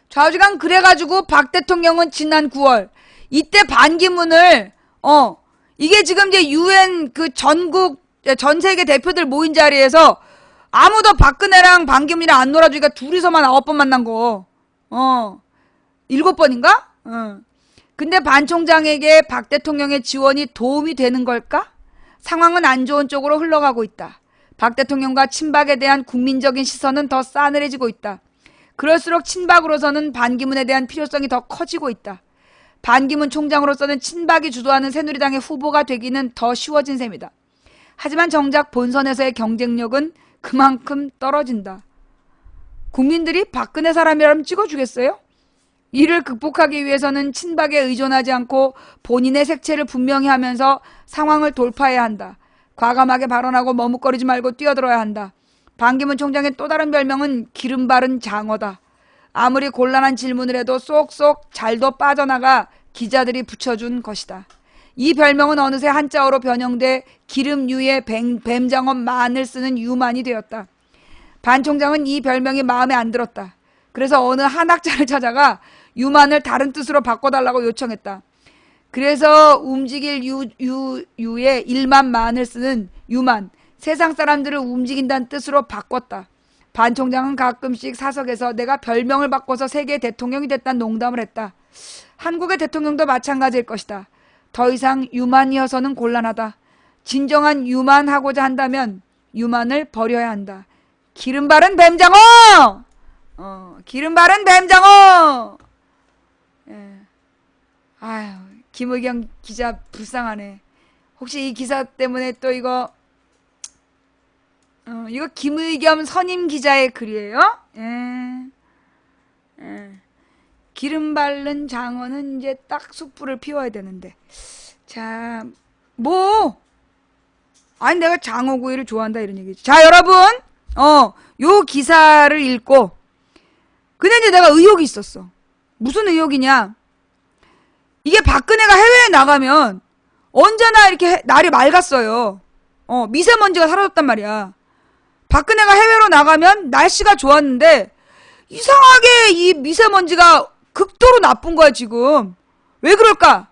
좌우지간 그래가지고 박 대통령은 지난 9월 이때 반기문을 이게 지금 이제 유엔 전국 전 세계 대표들 모인 자리에서 아무도 박근혜랑 반기문이랑 안 놀아주니까 둘이서만 9번 만난 거. 7번인가? 근데 반 총장에게 박 대통령의 지원이 도움이 되는 걸까? 상황은 안 좋은 쪽으로 흘러가고 있다. 박 대통령과 친박에 대한 국민적인 시선은 더 싸늘해지고 있다. 그럴수록 친박으로서는 반기문에 대한 필요성이 더 커지고 있다. 반기문 총장으로서는 친박이 주도하는 새누리당의 후보가 되기는 더 쉬워진 셈이다. 하지만 정작 본선에서의 경쟁력은 그만큼 떨어진다. 국민들이 박근혜 사람이라면 찍어주겠어요? 이를 극복하기 위해서는 친박에 의존하지 않고 본인의 색채를 분명히 하면서 상황을 돌파해야 한다. 과감하게 발언하고 머뭇거리지 말고 뛰어들어야 한다. 반기문 총장의 또 다른 별명은 기름 바른 장어다. 아무리 곤란한 질문을 해도 쏙쏙 잘도 빠져나가 기자들이 붙여준 것이다. 이 별명은 어느새 한자어로 변형돼 기름류의 뱀장어 만을 쓰는 유만이 되었다. 반 총장은 이 별명이 마음에 안 들었다. 그래서 어느 한학자를 찾아가 유만을 다른 뜻으로 바꿔달라고 요청했다. 그래서 움직일 유의 일만 만을 쓰는 유만, 세상 사람들을 움직인다는 뜻으로 바꿨다. 반 총장은 가끔씩 사석에서 내가 별명을 바꿔서 세계 대통령이 됐다는 농담을 했다. 한국의 대통령도 마찬가지일 것이다. 더 이상 유만이어서는 곤란하다. 진정한 유만하고자 한다면 유만을 버려야 한다. 기름 바른 뱀장어! 기름 바른 뱀장어! 예. 아유, 김의겸 기자 불쌍하네. 혹시 이 기사 때문에 또 이거 김의겸 선임 기자의 글이에요? 기름 바른 장어는 이제 딱 숯불을 피워야 되는데. 자, 아니 내가 장어구이를 좋아한다 이런 얘기지. 자 여러분 요 기사를 읽고 근데 이제 내가 의혹이 있었어. 무슨 의혹이냐. 이게 박근혜가 해외에 나가면 언제나 이렇게 날이 맑았어요. 미세먼지가 사라졌단 말이야. 박근혜가 해외로 나가면 날씨가 좋았는데 이상하게 이 미세먼지가 극도로 나쁜 거야 지금. 왜 그럴까?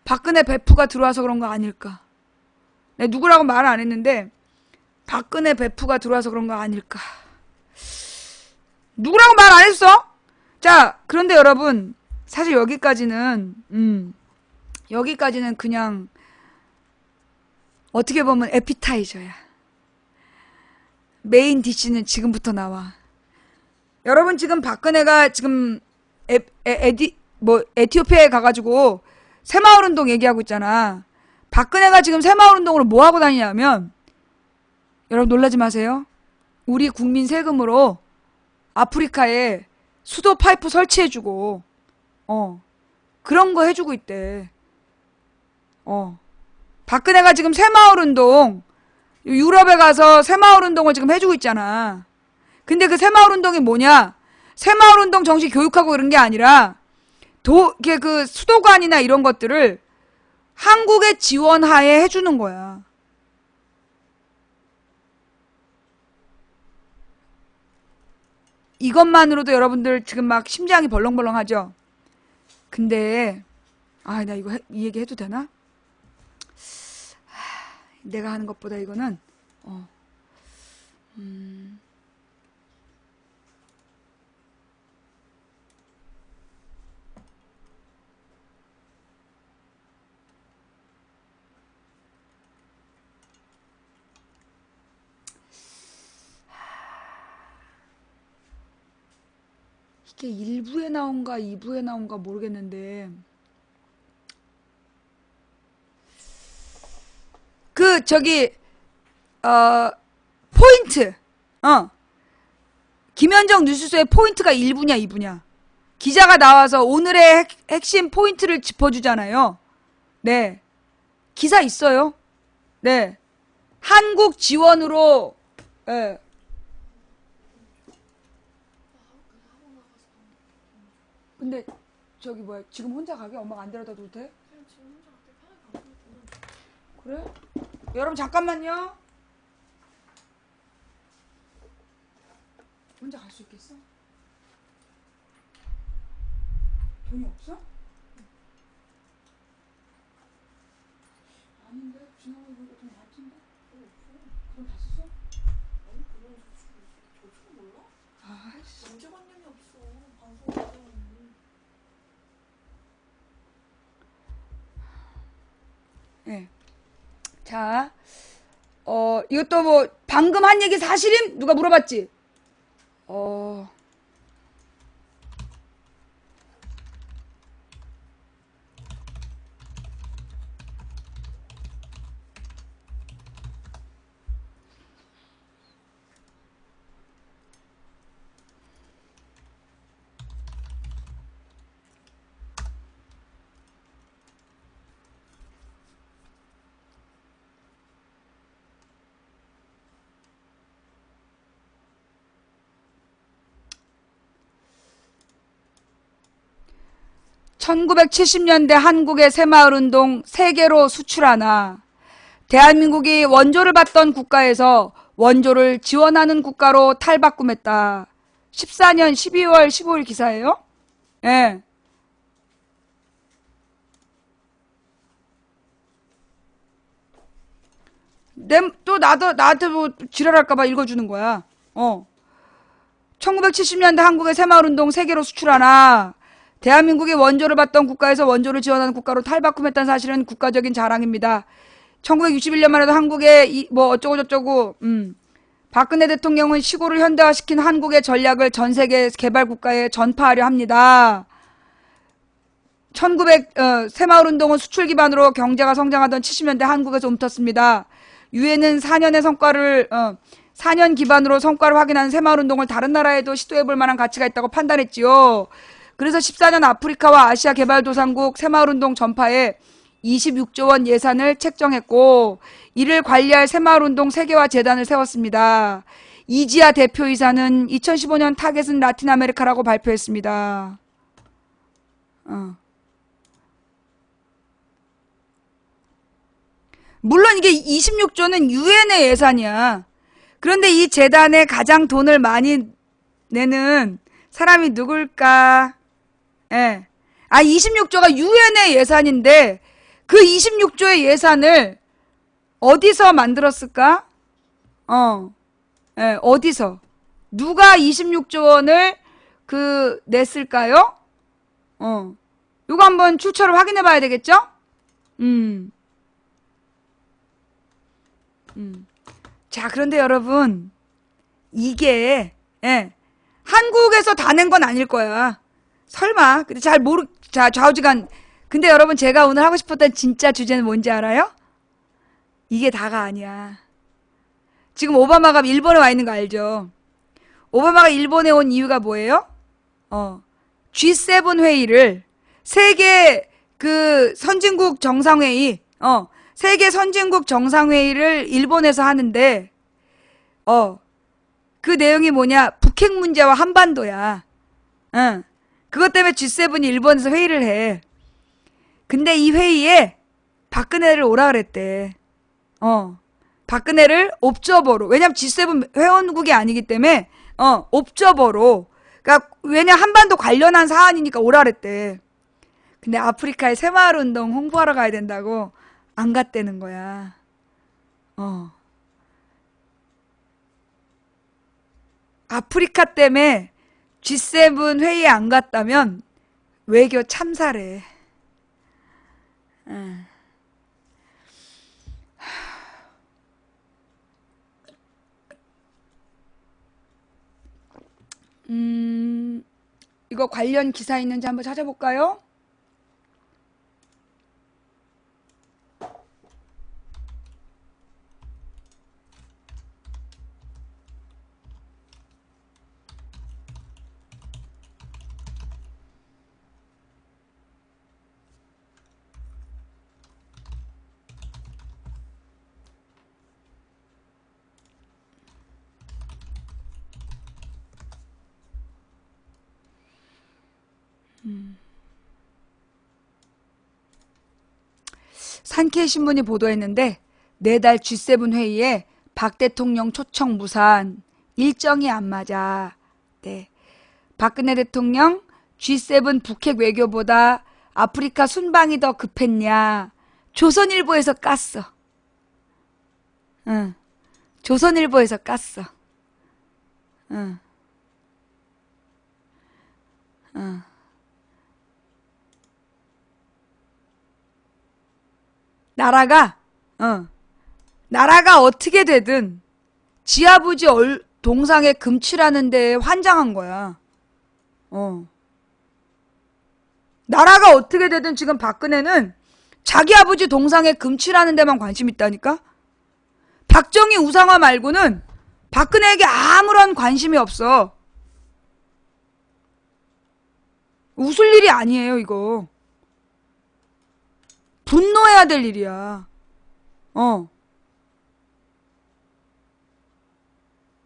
박근혜 베프가 들어와서 그런 거 아닐까? 내가 누구라고 말 안 했는데 박근혜 베프가 들어와서 그런 거 아닐까? 누구라고 말 안 했어? 자, 그런데 여러분 사실 여기까지는 그냥 어떻게 보면 에피타이저야. 메인 디쉬는 지금부터 나와. 여러분 지금 박근혜가 지금 에티오피아에 가가지고 새마을운동 얘기하고 있잖아. 박근혜가 지금 새마을운동으로 뭐 하고 다니냐면 여러분 놀라지 마세요. 우리 국민 세금으로 아프리카에 수도 파이프 설치해주고 그런 거 해주고 있대. 박근혜가 지금 새마을운동 유럽에 가서 새마을운동을 지금 해주고 있잖아. 근데 그 새마을운동이 뭐냐? 새마을운동 정식 교육하고 이런 게 아니라 그 수도관이나 이런 것들을 한국의 지원하에 해주는 거야. 이것만으로도 여러분들 지금 막 심장이 벌렁벌렁하죠? 근데 나 이거 이 얘기 해도 되나? 내가 하는 것보다 이거는 이게 1부에 나온가 2부에 나온가 모르겠는데 포인트 김현정 뉴스쇼의 포인트가 1부냐 2부냐 기자가 나와서 오늘의 핵심 포인트를 짚어주잖아요. 네 기사 있어요. 네 한국 지원으로 네. 근데 저기 뭐야 지금 혼자 가게? 엄마가 안 데려다 줘도 돼? 지금 혼자 갈게. 편하게 가면 그래? 여러분 잠깐만요. 혼자 갈 수 있겠어? 돈이 없어? 아닌데 지나가고 보니까 돈 많던데? 돈 다 썼어? 아니 그건 저축은 몰라? 문제관념이 없어. 방송 네. 자, 이것도 뭐, 방금 한 얘기 사실임? 누가 물어봤지? (1970년대) 한국의 새마을운동 세계로 수출하나 대한민국이 원조를 받던 국가에서 원조를 지원하는 국가로 탈바꿈했다. 14년 12월 15일 기사예요. 예. 또 나한테 뭐 지랄할까봐 읽어주는 거야. 1970년대 한국의 새마을운동 세계로 수출하나 대한민국이 원조를 받던 국가에서 원조를 지원하는 국가로 탈바꿈했다는 사실은 국가적인 자랑입니다. 1961년만 해도 한국의 뭐 어쩌고저쩌고 박근혜 대통령은 시골을 현대화시킨 한국의 전략을 전 세계 개발 국가에 전파하려 합니다. 새마을운동은 수출 기반으로 경제가 성장하던 70년대 한국에서 움텄습니다. 유엔은 4년 기반으로 성과를 확인한 새마을운동을 다른 나라에도 시도해볼 만한 가치가 있다고 판단했지요. 그래서 14년 아프리카와 아시아 개발도상국 새마을운동 전파에 26조 원 예산을 책정했고 이를 관리할 새마을운동 세계화 재단을 세웠습니다. 이지아 대표이사는 2015년 타겟은 라틴 아메리카라고 발표했습니다. 물론 이게 26조는 유엔의 예산이야. 그런데 이 재단에 가장 돈을 많이 내는 사람이 누굴까? 예. 26조가 유엔의 예산인데 그 26조의 예산을 어디서 만들었을까? 예, 어디서? 누가 26조 원을 냈을까요? 요거 한번 출처를 확인해 봐야 되겠죠? 자, 그런데 여러분, 이게, 예, 한국에서 다 낸 건 아닐 거야. 설마. 근데 자, 좌우지간. 근데 여러분, 제가 오늘 하고 싶었던 진짜 주제는 뭔지 알아요? 이게 다가 아니야. 지금 오바마가 일본에 와 있는 거 알죠? 오바마가 일본에 온 이유가 뭐예요? G7 회의를, 세계 선진국 정상회의, 세계 선진국 정상회의를 일본에서 하는데, 그 내용이 뭐냐? 북핵 문제와 한반도야. 그것 때문에 G7이 일본에서 회의를 해. 근데 이 회의에 박근혜를 오라 그랬대. 박근혜를 옵저버로. 왜냐면 G7 회원국이 아니기 때문에, 옵저버로. 그러니까, 왜냐 한반도 관련한 사안이니까 오라 그랬대. 근데 아프리카에 새마을운동 홍보하러 가야 된다고 안 갔다는 거야. 아프리카 때문에 G7 회의에 안 갔다면 외교 참사래. 이거 관련 기사 있는지 한번 찾아볼까요? 산케이 신문이 보도했는데 내달 G7 회의에 박 대통령 초청 무산, 일정이 안 맞아. 네. 박근혜 대통령 G7 북핵 외교보다 아프리카 순방이 더 급했냐? 조선일보에서 깠어. 조선일보에서 깠어. 나라가 어떻게 되든 지아버지 동상에 금칠하는 데 환장한 거야. 나라가 어떻게 되든 지금 박근혜는 자기 아버지 동상에 금칠하는 데만 관심 있다니까? 박정희 우상화 말고는 박근혜에게 아무런 관심이 없어. 웃을 일이 아니에요, 이거. 분노해야 될 일이야.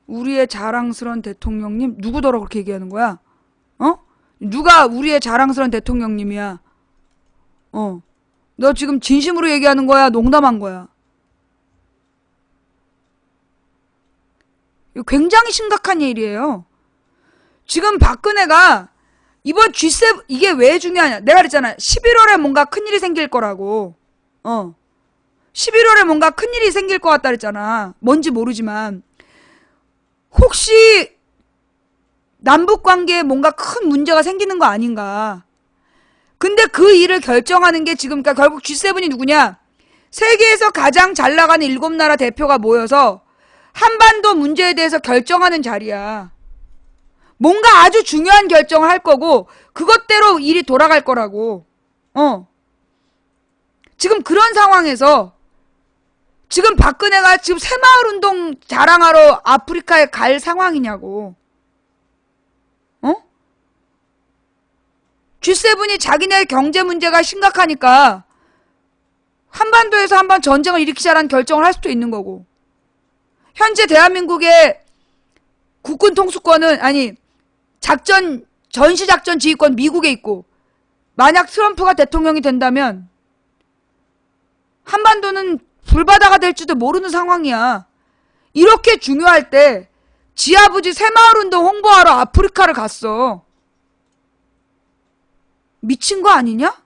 우리의 자랑스러운 대통령님? 누구더러 그렇게 얘기하는 거야? 누가 우리의 자랑스러운 대통령님이야? 너 지금 진심으로 얘기하는 거야? 농담한 거야? 이거 굉장히 심각한 일이에요. 지금 박근혜가 이번 G7 이게 왜 중요하냐? 내가 그랬잖아. 11월에 뭔가 큰일이 생길 거라고. 11월에 뭔가 큰일이 생길 것 같다 그랬잖아. 뭔지 모르지만 혹시 남북관계에 뭔가 큰 문제가 생기는 거 아닌가. 근데 그 일을 결정하는 게 지금 그러니까 결국 G7이 누구냐? 세계에서 가장 잘 나가는 7나라 대표가 모여서 한반도 문제에 대해서 결정하는 자리야. 뭔가 아주 중요한 결정을 할 거고 그것대로 일이 돌아갈 거라고. 지금 그런 상황에서 지금 박근혜가 지금 새마을운동 자랑하러 아프리카에 갈 상황이냐고. G7이 자기네 경제 문제가 심각하니까 한반도에서 한번 전쟁을 일으키자라는 결정을 할 수도 있는 거고. 현재 대한민국의 국군 통수권은, 아니, 전시작전 지휘권 미국에 있고, 만약 트럼프가 대통령이 된다면 한반도는 불바다가 될지도 모르는 상황이야. 이렇게 중요할 때 지아부지 새마을운동 홍보하러 아프리카를 갔어. 미친 거 아니냐?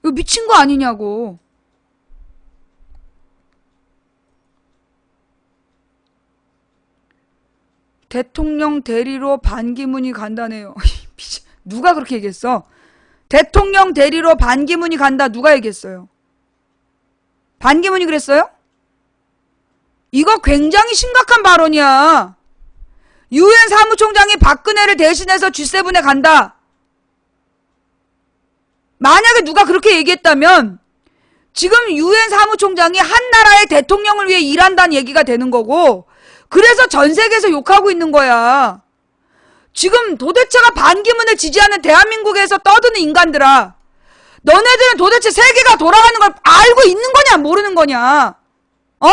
이거 미친 거 아니냐고. 대통령 대리로 반기문이 간다네요. 누가 그렇게 얘기했어? 대통령 대리로 반기문이 간다 누가 얘기했어요? 반기문이 그랬어요? 이거 굉장히 심각한 발언이야. 유엔 사무총장이 박근혜를 대신해서 G7에 간다. 만약에 누가 그렇게 얘기했다면 지금 유엔 사무총장이 한 나라의 대통령을 위해 일한다는 얘기가 되는 거고, 그래서 전 세계에서 욕하고 있는 거야. 지금 도대체가 반기문을 지지하는 대한민국에서 떠드는 인간들아, 너네들은 도대체 세계가 돌아가는 걸 알고 있는 거냐 모르는 거냐? 어?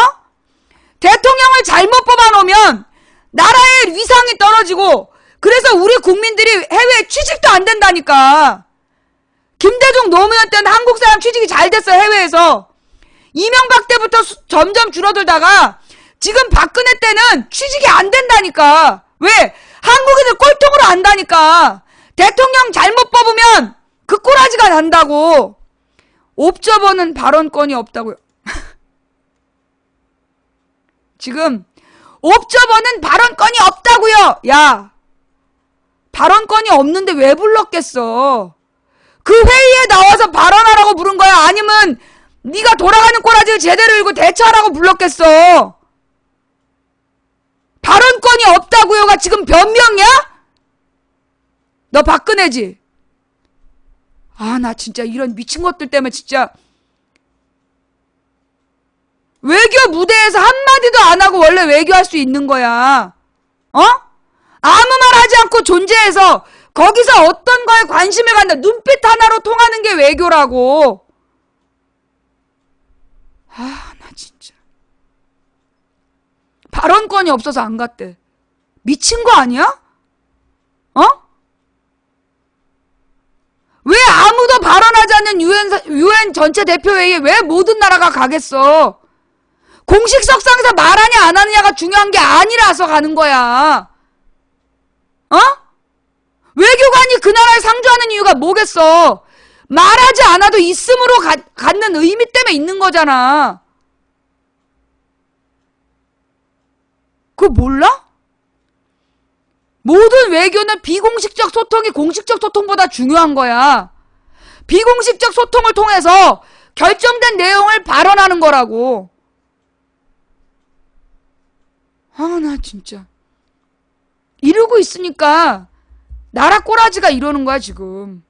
대통령을 잘못 뽑아놓으면 나라의 위상이 떨어지고, 그래서 우리 국민들이 해외에 취직도 안 된다니까. 김대중 노무현 때는 한국 사람 취직이 잘 됐어, 해외에서. 이명박 때부터 점점 줄어들다가 지금 박근혜 때는 취직이 안 된다니까. 왜? 한국인을 꼴통으로 안다니까. 대통령 잘못 뽑으면 그 꼬라지가 난다고. 옵저버는 발언권이 없다고요. 지금 옵저버는 발언권이 없다고요. 야, 발언권이 없는데 왜 불렀겠어? 그 회의에 나와서 발언하라고 부른 거야? 아니면 네가 돌아가는 꼬라지를 제대로 읽고 대처하라고 불렀겠어? 발언권이 없다고요가 지금 변명이야? 너 박근혜지? 아, 나 진짜 이런 미친 것들 때문에 진짜 외교 무대에서 한마디도 안 하고 원래 외교할 수 있는 거야. 어? 아무 말 하지 않고 존재해서 거기서 어떤 거에 관심을 갖는다. 눈빛 하나로 통하는 게 외교라고. 아, 나 진짜. 발언권이 없어서 안 갔대. 미친 거 아니야? 어? 왜 아무도 발언하지 않는 유엔 전체 대표회의에 왜 모든 나라가 가겠어? 공식석상에서 말하냐 안 하느냐가 중요한 게 아니라서 가는 거야. 어? 외교관이 그 나라에 상주하는 이유가 뭐겠어? 말하지 않아도 있음으로 갖는 의미 때문에 있는 거잖아. 그거 몰라? 모든 외교는 비공식적 소통이 공식적 소통보다 중요한 거야. 비공식적 소통을 통해서 결정된 내용을 발언하는 거라고. 아, 나 진짜. 이러고 있으니까 나라 꼬라지가 이러는 거야, 지금.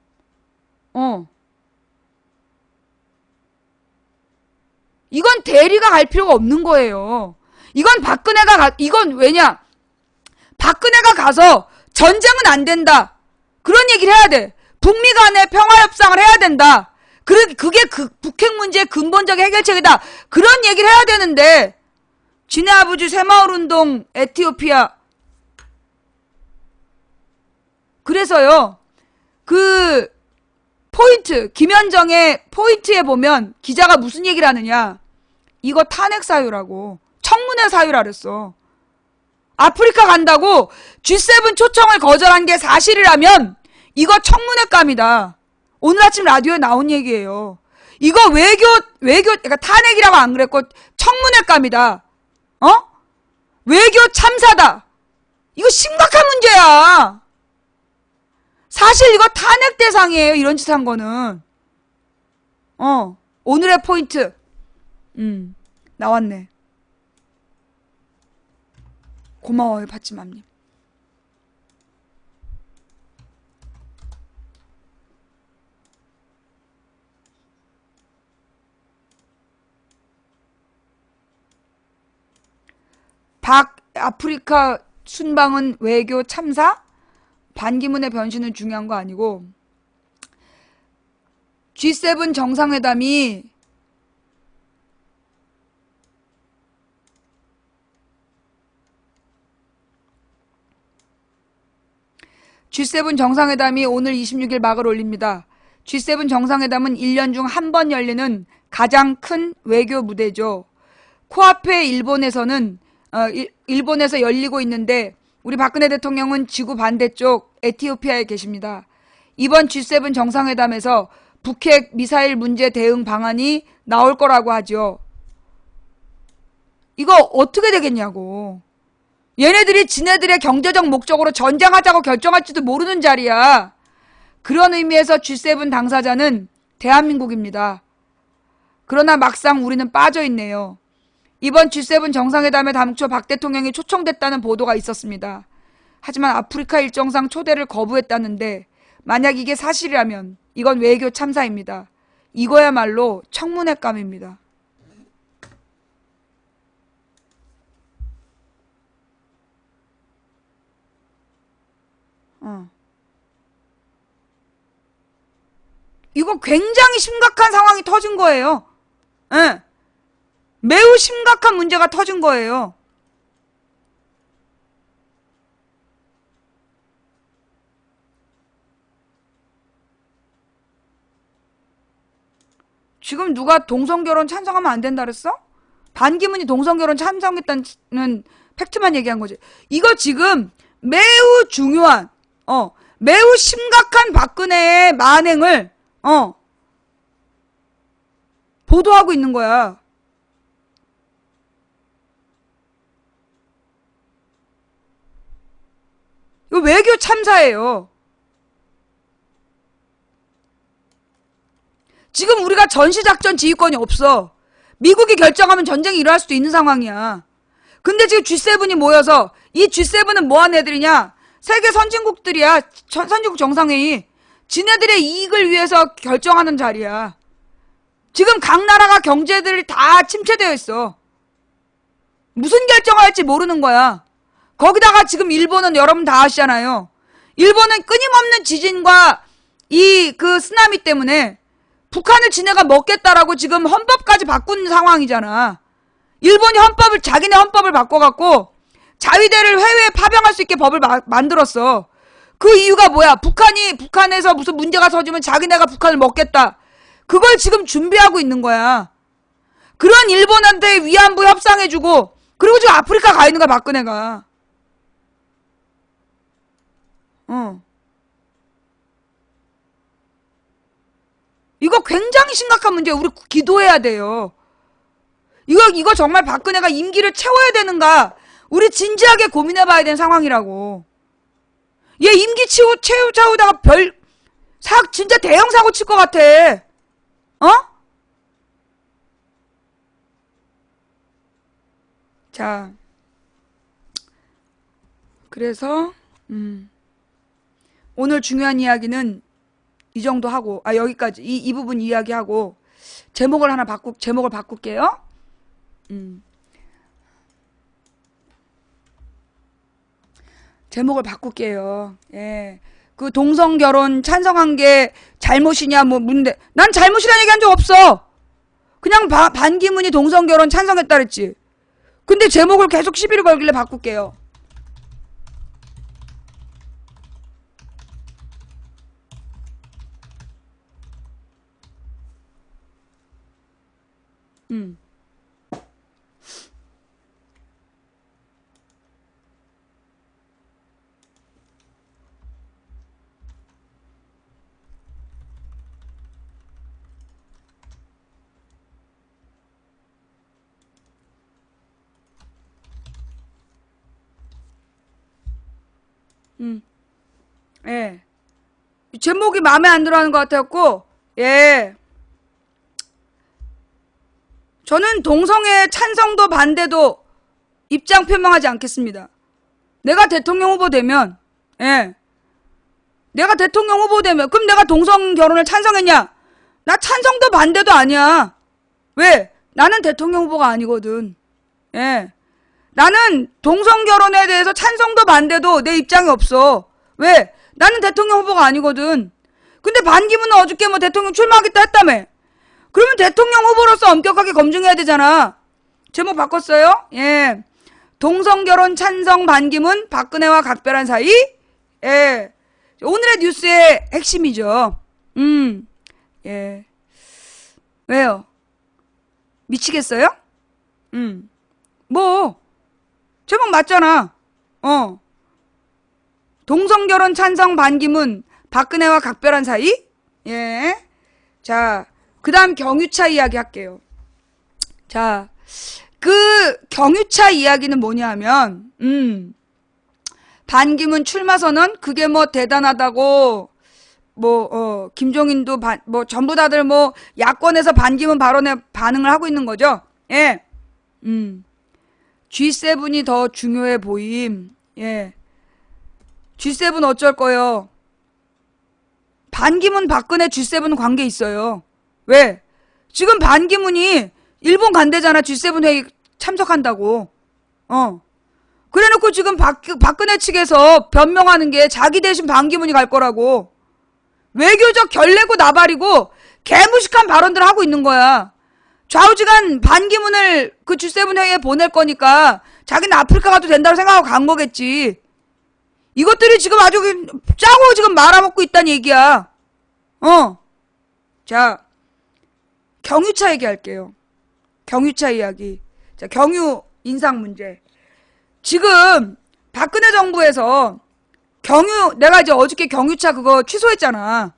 이건 대리가 갈 필요가 없는 거예요. 이건 이건 왜냐? 박근혜가 가서 전쟁은 안 된다. 그런 얘기를 해야 돼. 북미 간의 평화협상을 해야 된다. 그게 그 북핵 문제의 근본적 해결책이다. 그런 얘기를 해야 되는데, 지네 아버지 새마을운동 에티오피아. 그래서요, 그 포인트, 김현정의 포인트에 보면 기자가 무슨 얘기를 하느냐. 이거 탄핵 사유라고. 청문회 사유라 그랬어. 아프리카 간다고 G7 초청을 거절한 게 사실이라면 이거 청문회감이다. 오늘 아침 라디오에 나온 얘기예요. 이거 그러니까 탄핵이라고 안 그랬고 청문회감이다. 어? 외교 참사다. 이거 심각한 문제야. 사실 이거 탄핵 대상이에요. 이런 짓 한 거는. 오늘의 포인트. 나왔네. 고마워요, 받침맘님. 아프리카 순방은 외교 참사? 반기문의 변신은 중요한 거 아니고 G7 정상회담이 오늘 26일 막을 올립니다. G7 정상회담은 1년 중 한 번 열리는 가장 큰 외교 무대죠. 코앞에 일본에서 열리고 있는데 우리 박근혜 대통령은 지구 반대쪽 에티오피아에 계십니다. 이번 G7 정상회담에서 북핵 미사일 문제 대응 방안이 나올 거라고 하죠. 이거 어떻게 되겠냐고. 얘네들이 지네들의 경제적 목적으로 전쟁하자고 결정할지도 모르는 자리야. 그런 의미에서 G7 당사자는 대한민국입니다. 그러나 막상 우리는 빠져있네요. 이번 G7 정상회담에 당초 박 대통령이 초청됐다는 보도가 있었습니다. 하지만 아프리카 일정상 초대를 거부했다는데 만약 이게 사실이라면 이건 외교 참사입니다. 이거야말로 청문회감입니다. 이거 굉장히 심각한 상황이 터진 거예요. 예. 매우 심각한 문제가 터진 거예요. 지금 누가 동성결혼 찬성하면 안 된다 그랬어? 반기문이 동성결혼 찬성했다는 팩트만 얘기한 거지. 이거 지금 매우 중요한, 매우 심각한 박근혜의 만행을, 보도하고 있는 거야. 이거 외교 참사예요. 지금 우리가 전시작전 지휘권이 없어. 미국이 결정하면 전쟁이 일어날 수도 있는 상황이야. 근데 지금 G7이 모여서 이 G7은 뭐하는 애들이냐? 세계 선진국들이야. 선진국 정상회의. 지네들의 이익을 위해서 결정하는 자리야. 지금 각 나라가 경제들이 다 침체되어 있어. 무슨 결정을 할지 모르는 거야. 거기다가 지금 일본은 여러분 다 아시잖아요. 일본은 끊임없는 지진과 그 쓰나미 때문에 북한을 지네가 먹겠다라고 지금 헌법까지 바꾼 상황이잖아. 일본이 자기네 헌법을 바꿔갖고 자위대를 해외에 파병할 수 있게 법을 만들었어. 그 이유가 뭐야? 북한에서 무슨 문제가 터지면 자기네가 북한을 먹겠다. 그걸 지금 준비하고 있는 거야. 그런 일본한테 위안부 협상해주고, 그리고 지금 아프리카 가 있는 거야, 박근혜가. 이거 굉장히 심각한 문제예요. 우리 기도해야 돼요. 이거 정말 박근혜가 임기를 채워야 되는가? 우리 진지하게 고민해봐야 되는 상황이라고. 얘 임기 채우다가 진짜 대형 사고 칠 것 같아. 자, 그래서 오늘 중요한 이야기는 이 정도 하고, 여기까지 이 부분 이야기하고 제목을 바꿀게요. 제목을 바꿀게요. 예. 그 동성결혼 찬성한 게 잘못이냐 문제. 난 잘못이라는 얘기 한 적 없어. 그냥 반기문이 동성결혼 찬성했다 그랬지. 근데 제목을 계속 시비를 걸길래 바꿀게요. 예. 제목이 마음에 안 들어 하는 것 같았고, 예. 저는 동성애 찬성도 반대도 입장 표명하지 않겠습니다. 내가 대통령 후보 되면, 그럼 내가 동성 결혼을 찬성했냐? 나 찬성도 반대도 아니야. 왜? 나는 대통령 후보가 아니거든. 예. 나는 동성 결혼에 대해서 찬성도 반대도 내 입장이 없어. 왜? 나는 대통령 후보가 아니거든. 근데 반기문은 어저께 뭐 대통령 출마하겠다 했다며. 그러면 대통령 후보로서 엄격하게 검증해야 되잖아. 제목 바꿨어요. 예. 동성결혼 찬성 반기문 박근혜와 각별한 사이. 예. 오늘의 뉴스의 핵심이죠. 예. 왜요? 미치겠어요? 뭐 제목 맞잖아. 동성결혼 찬성 반기문 박근혜와 각별한 사이. 예. 자, 그 다음 경유차 이야기 할게요. 자, 그 경유차 이야기는 뭐냐 하면 반기문 출마 선언 그게 뭐 대단하다고 뭐 김종인도 뭐 전부 다들 뭐 야권에서 반기문 발언에 반응을 하고 있는 거죠. 예. G7이 더 중요해 보임. 예. G7 어쩔 거요? 반기문 박근혜 G7 관계 있어요. 왜? 지금 반기문이 일본 간대잖아. G7 회의 참석한다고. 그래놓고 지금 박근혜 측에서 변명하는 게 자기 대신 반기문이 갈 거라고. 외교적 결례고 나발이고 개무식한 발언들을 하고 있는 거야. 좌우지간 반기문을 그 G7 회의에 보낼 거니까 자기는 아프리카 가도 된다고 생각하고 간 거겠지. 이것들이 지금 아주 짜고 지금 말아먹고 있다는 얘기야. 자, 경유차 얘기할게요. 경유차 이야기. 자, 경유 인상 문제. 지금 박근혜 정부에서 내가 이제 어저께 경유차 그거 취소했잖아.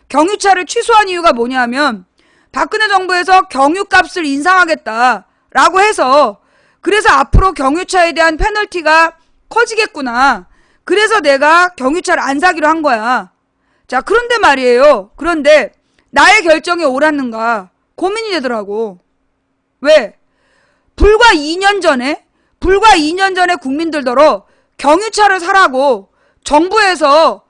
경유차를 취소한 이유가 뭐냐면 박근혜 정부에서 경유값을 인상하겠다라고 해서 그래서 앞으로 경유차에 대한 페널티가 커지겠구나. 그래서 내가 경유차를 안 사기로 한 거야. 자, 그런데 말이에요. 그런데 나의 결정이 옳았는가 고민이 되더라고. 왜? 불과 2년 전에 국민들더러 경유차를 사라고 정부에서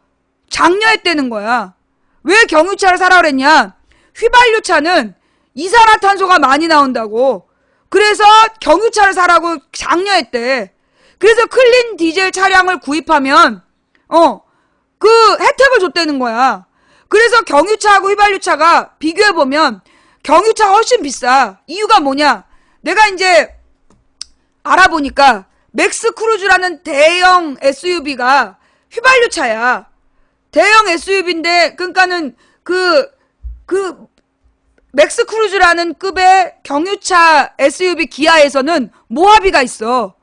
장려했다는 거야. 왜 경유차를 사라 그랬냐? 휘발유차는 이산화탄소가 많이 나온다고. 그래서 경유차를 사라고 장려했대. 그래서 클린 디젤 차량을 구입하면 그 혜택을 줬다는 거야. 그래서 경유차하고 휘발유차가 비교해보면 경유차가 훨씬 비싸. 이유가 뭐냐? 내가 이제 알아보니까 맥스 크루즈라는 대형 SUV가 휘발유차야. 대형 SUV인데 그러니까는 그 맥스 크루즈라는 급의 경유차 SUV 기아에서는 모하비가 있어.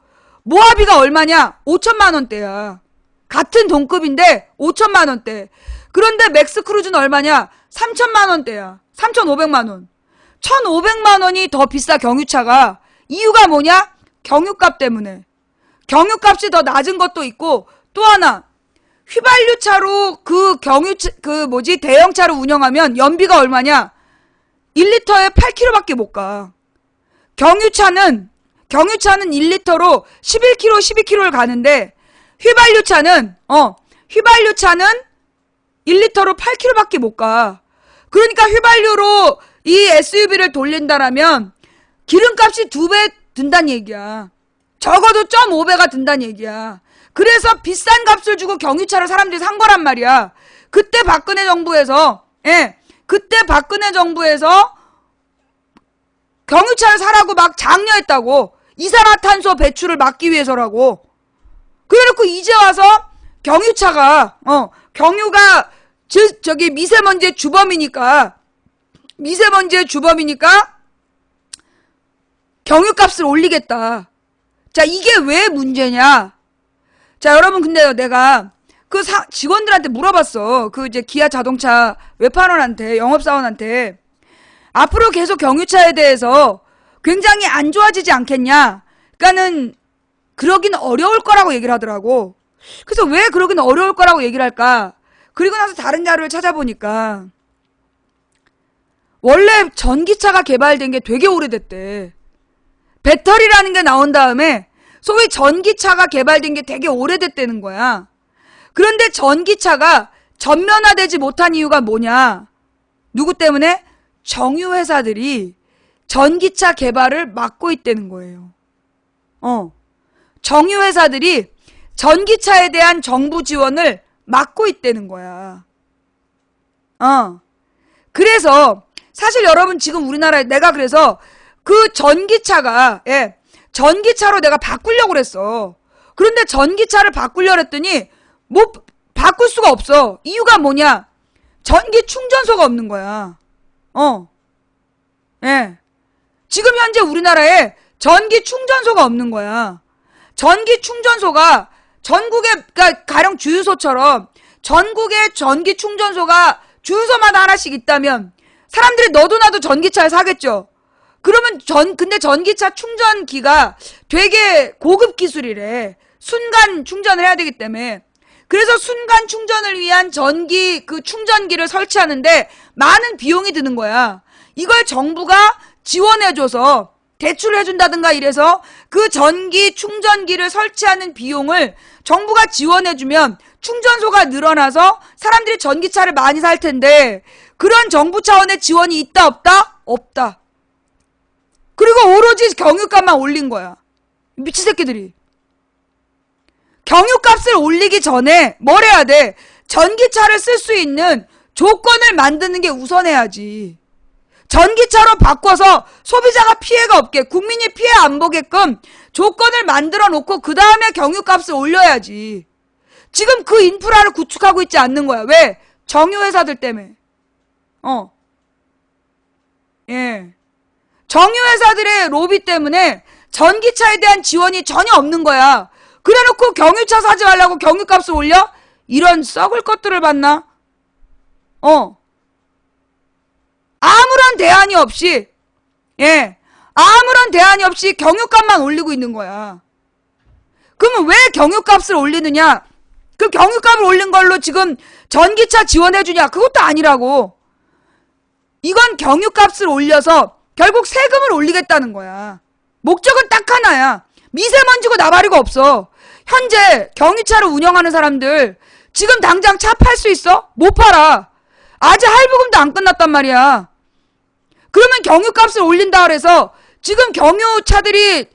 모하비가 얼마냐? 5천만 원대야. 같은 동급인데 5천만 원대. 그런데 맥스 크루즈는 얼마냐? 3천만 원대야. 3,500만 원. 1,500만 원이 더 비싸 경유차가. 이유가 뭐냐? 경유값 때문에. 경유값이 더 낮은 것도 있고 또 하나 휘발유차로 대형차를 운영하면 연비가 얼마냐? 1리터에 8km밖에 못 가. 경유차는 1리터로 11km, 12km를 가는데 휘발유차는 1리터로 8km밖에 못 가. 그러니까 휘발유로 이 SUV를 돌린다라면 기름값이 2배 든다는 얘기야. 적어도 1.5배가 든다는 얘기야. 그래서 비싼 값을 주고 경유차를 사람들이 산 거란 말이야. 그때 박근혜 정부에서 경유차를 사라고 막 장려했다고. 이산화탄소 배출을 막기 위해서라고. 그래놓고 이제 와서 경유가 미세먼지의 주범이니까 경유값을 올리겠다. 자, 이게 왜 문제냐? 자, 여러분, 근데요, 내가 직원들한테 물어봤어. 이제 기아 자동차 외판원한테, 영업사원한테. 앞으로 계속 경유차에 대해서 굉장히 안 좋아지지 않겠냐? 그러니까는, 그러긴 어려울 거라고 얘기를 하더라고. 그래서 왜 그러긴 어려울 거라고 얘기를 할까? 그리고 나서 다른 자료를 찾아보니까, 원래 전기차가 개발된 게 되게 오래됐대. 배터리라는 게 나온 다음에 소위 전기차가 개발된 게 되게 오래됐다는 거야. 그런데 전기차가 전면화되지 못한 이유가 뭐냐? 누구 때문에? 정유회사들이 전기차 개발을 막고 있다는 거예요. 정유회사들이 전기차에 대한 정부 지원을 막고 있다는 거야. 그래서 사실 여러분 지금 우리나라에 내가 그래서 그 전기차가 전기차로 내가 바꾸려고 그랬어. 그런데 전기차를 바꾸려고 했더니 뭐 바꿀 수가 없어. 이유가 뭐냐? 전기 충전소가 없는 거야. 지금 현재 우리나라에 전기 충전소가 없는 거야. 전기 충전소가 전국에, 그러니까 가령 주유소처럼 전국에 전기 충전소가 주유소마다 하나씩 있다면 사람들이 너도 나도 전기차를 사겠죠. 그러면 근데 전기차 충전기가 되게 고급 기술이래. 순간 충전을 해야 되기 때문에. 그래서 순간 충전을 위한 전기 그 충전기를 설치하는데 많은 비용이 드는 거야. 이걸 정부가 지원해줘서 대출을 해준다든가 이래서 그 전기 충전기를 설치하는 비용을 정부가 지원해주면 충전소가 늘어나서 사람들이 전기차를 많이 살 텐데 그런 정부 차원의 지원이 있다 없다? 없다. 그리고 오로지 경유값만 올린 거야. 미친 새끼들이. 경유값을 올리기 전에 뭘 해야 돼? 전기차를 쓸 수 있는 조건을 만드는 게 우선해야지. 전기차로 바꿔서 소비자가 피해가 없게, 국민이 피해 안 보게끔 조건을 만들어 놓고 그 다음에 경유값을 올려야지. 지금 그 인프라를 구축하고 있지 않는 거야. 왜? 정유회사들 때문에. 정유회사들의 로비 때문에 전기차에 대한 지원이 전혀 없는 거야. 그래놓고 경유차 사지 말라고 경유값을 올려? 이런 썩을 것들을 봤나? 아무런 대안이 없이, 아무런 대안이 없이 경유값만 올리고 있는 거야. 그러면 왜 경유값을 올리느냐? 그 경유값을 올린 걸로 지금 전기차 지원해주냐? 그것도 아니라고. 이건 경유값을 올려서 결국 세금을 올리겠다는 거야. 목적은 딱 하나야. 미세먼지고 나발이고 없어. 현재 경유차를 운영하는 사람들 지금 당장 차 팔 수 있어? 못 팔아. 아직 할부금도 안 끝났단 말이야. 그러면 경유값을 올린다 그래서 지금 경유차들이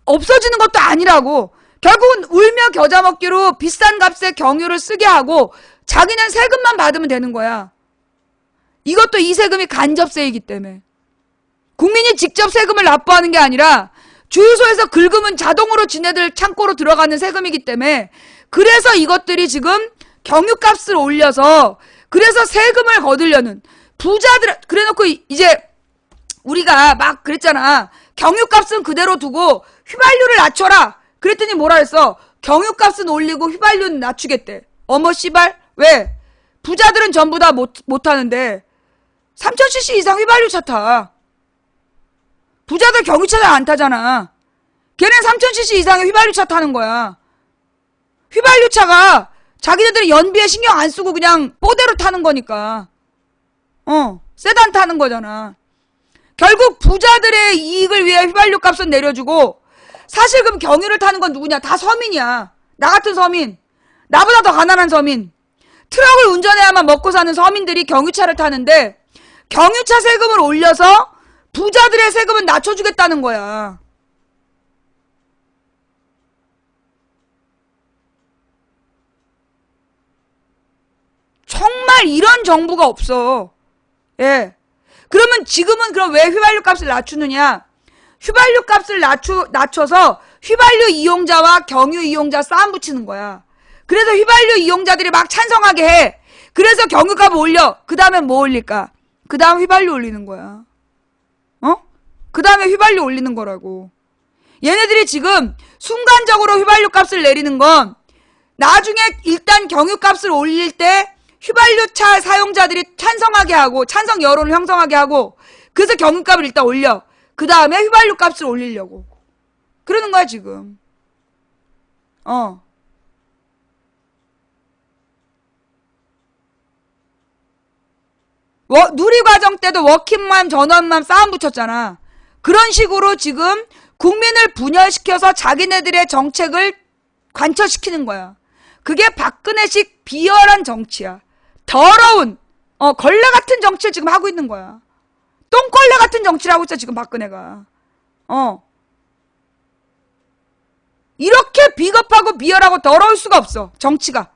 없어지는 것도 아니라고. 결국은 울며 겨자 먹기로 비싼 값에 경유를 쓰게 하고 자기는 세금만 받으면 되는 거야. 이것도 이 세금이 간접세이기 때문에. 국민이 직접 세금을 납부하는 게 아니라 주유소에서 긁으면 자동으로 지네들 창고로 들어가는 세금이기 때문에 그래서 이것들이 지금 경유값을 올려서 그래서 세금을 거두려는 부자들, 그래놓고 이제 우리가 막 그랬잖아. 경유값은 그대로 두고 휘발유를 낮춰라. 그랬더니 뭐라 했어? 경유값은 올리고 휘발유는 낮추겠대. 어머 씨발. 왜? 부자들은 전부 다 못하는데 3000cc 이상 휘발유 차 타. 부자들 경유차 잘 안 타잖아. 걔는 3000cc 이상의 휘발유 차 타는 거야. 휘발유 차가 자기네들이 연비에 신경 안 쓰고 그냥 뽀대로 타는 거니까. 세단 타는 거잖아. 결국 부자들의 이익을 위해 휘발유 값은 내려주고 사실 그럼 경유를 타는 건 누구냐? 다 서민이야. 나 같은 서민. 나보다 더 가난한 서민. 트럭을 운전해야만 먹고 사는 서민들이 경유차를 타는데 경유차 세금을 올려서 부자들의 세금은 낮춰주겠다는 거야. 정말 이런 정부가 없어. 그러면 지금은 그럼 왜 휘발유 값을 낮추느냐? 휘발유 값을 낮춰서 휘발유 이용자와 경유 이용자 싸움 붙이는 거야. 그래서 휘발유 이용자들이 막 찬성하게 해. 그래서 경유값을 올려. 그 다음에 뭐 올릴까? 그 다음 휘발유 올리는 거야. 그 다음에 휘발유 올리는 거라고. 얘네들이 지금 순간적으로 휘발유 값을 내리는 건 나중에 일단 경유 값을 올릴 때 휘발유차 사용자들이 찬성하게 하고 찬성 여론을 형성하게 하고 그래서 경유 값을 일단 올려. 그 다음에 휘발유 값을 올리려고. 그러는 거야 지금. 누리과정 때도 워킹맘 전원맘 싸움 붙였잖아. 그런 식으로 지금 국민을 분열시켜서 자기네들의 정책을 관철시키는 거야. 그게 박근혜식 비열한 정치야. 더러운 걸레 같은 정치를 지금 하고 있는 거야. 똥걸레 같은 정치를 하고 있어 지금 박근혜가. 이렇게 비겁하고 비열하고 더러울 수가 없어 정치가.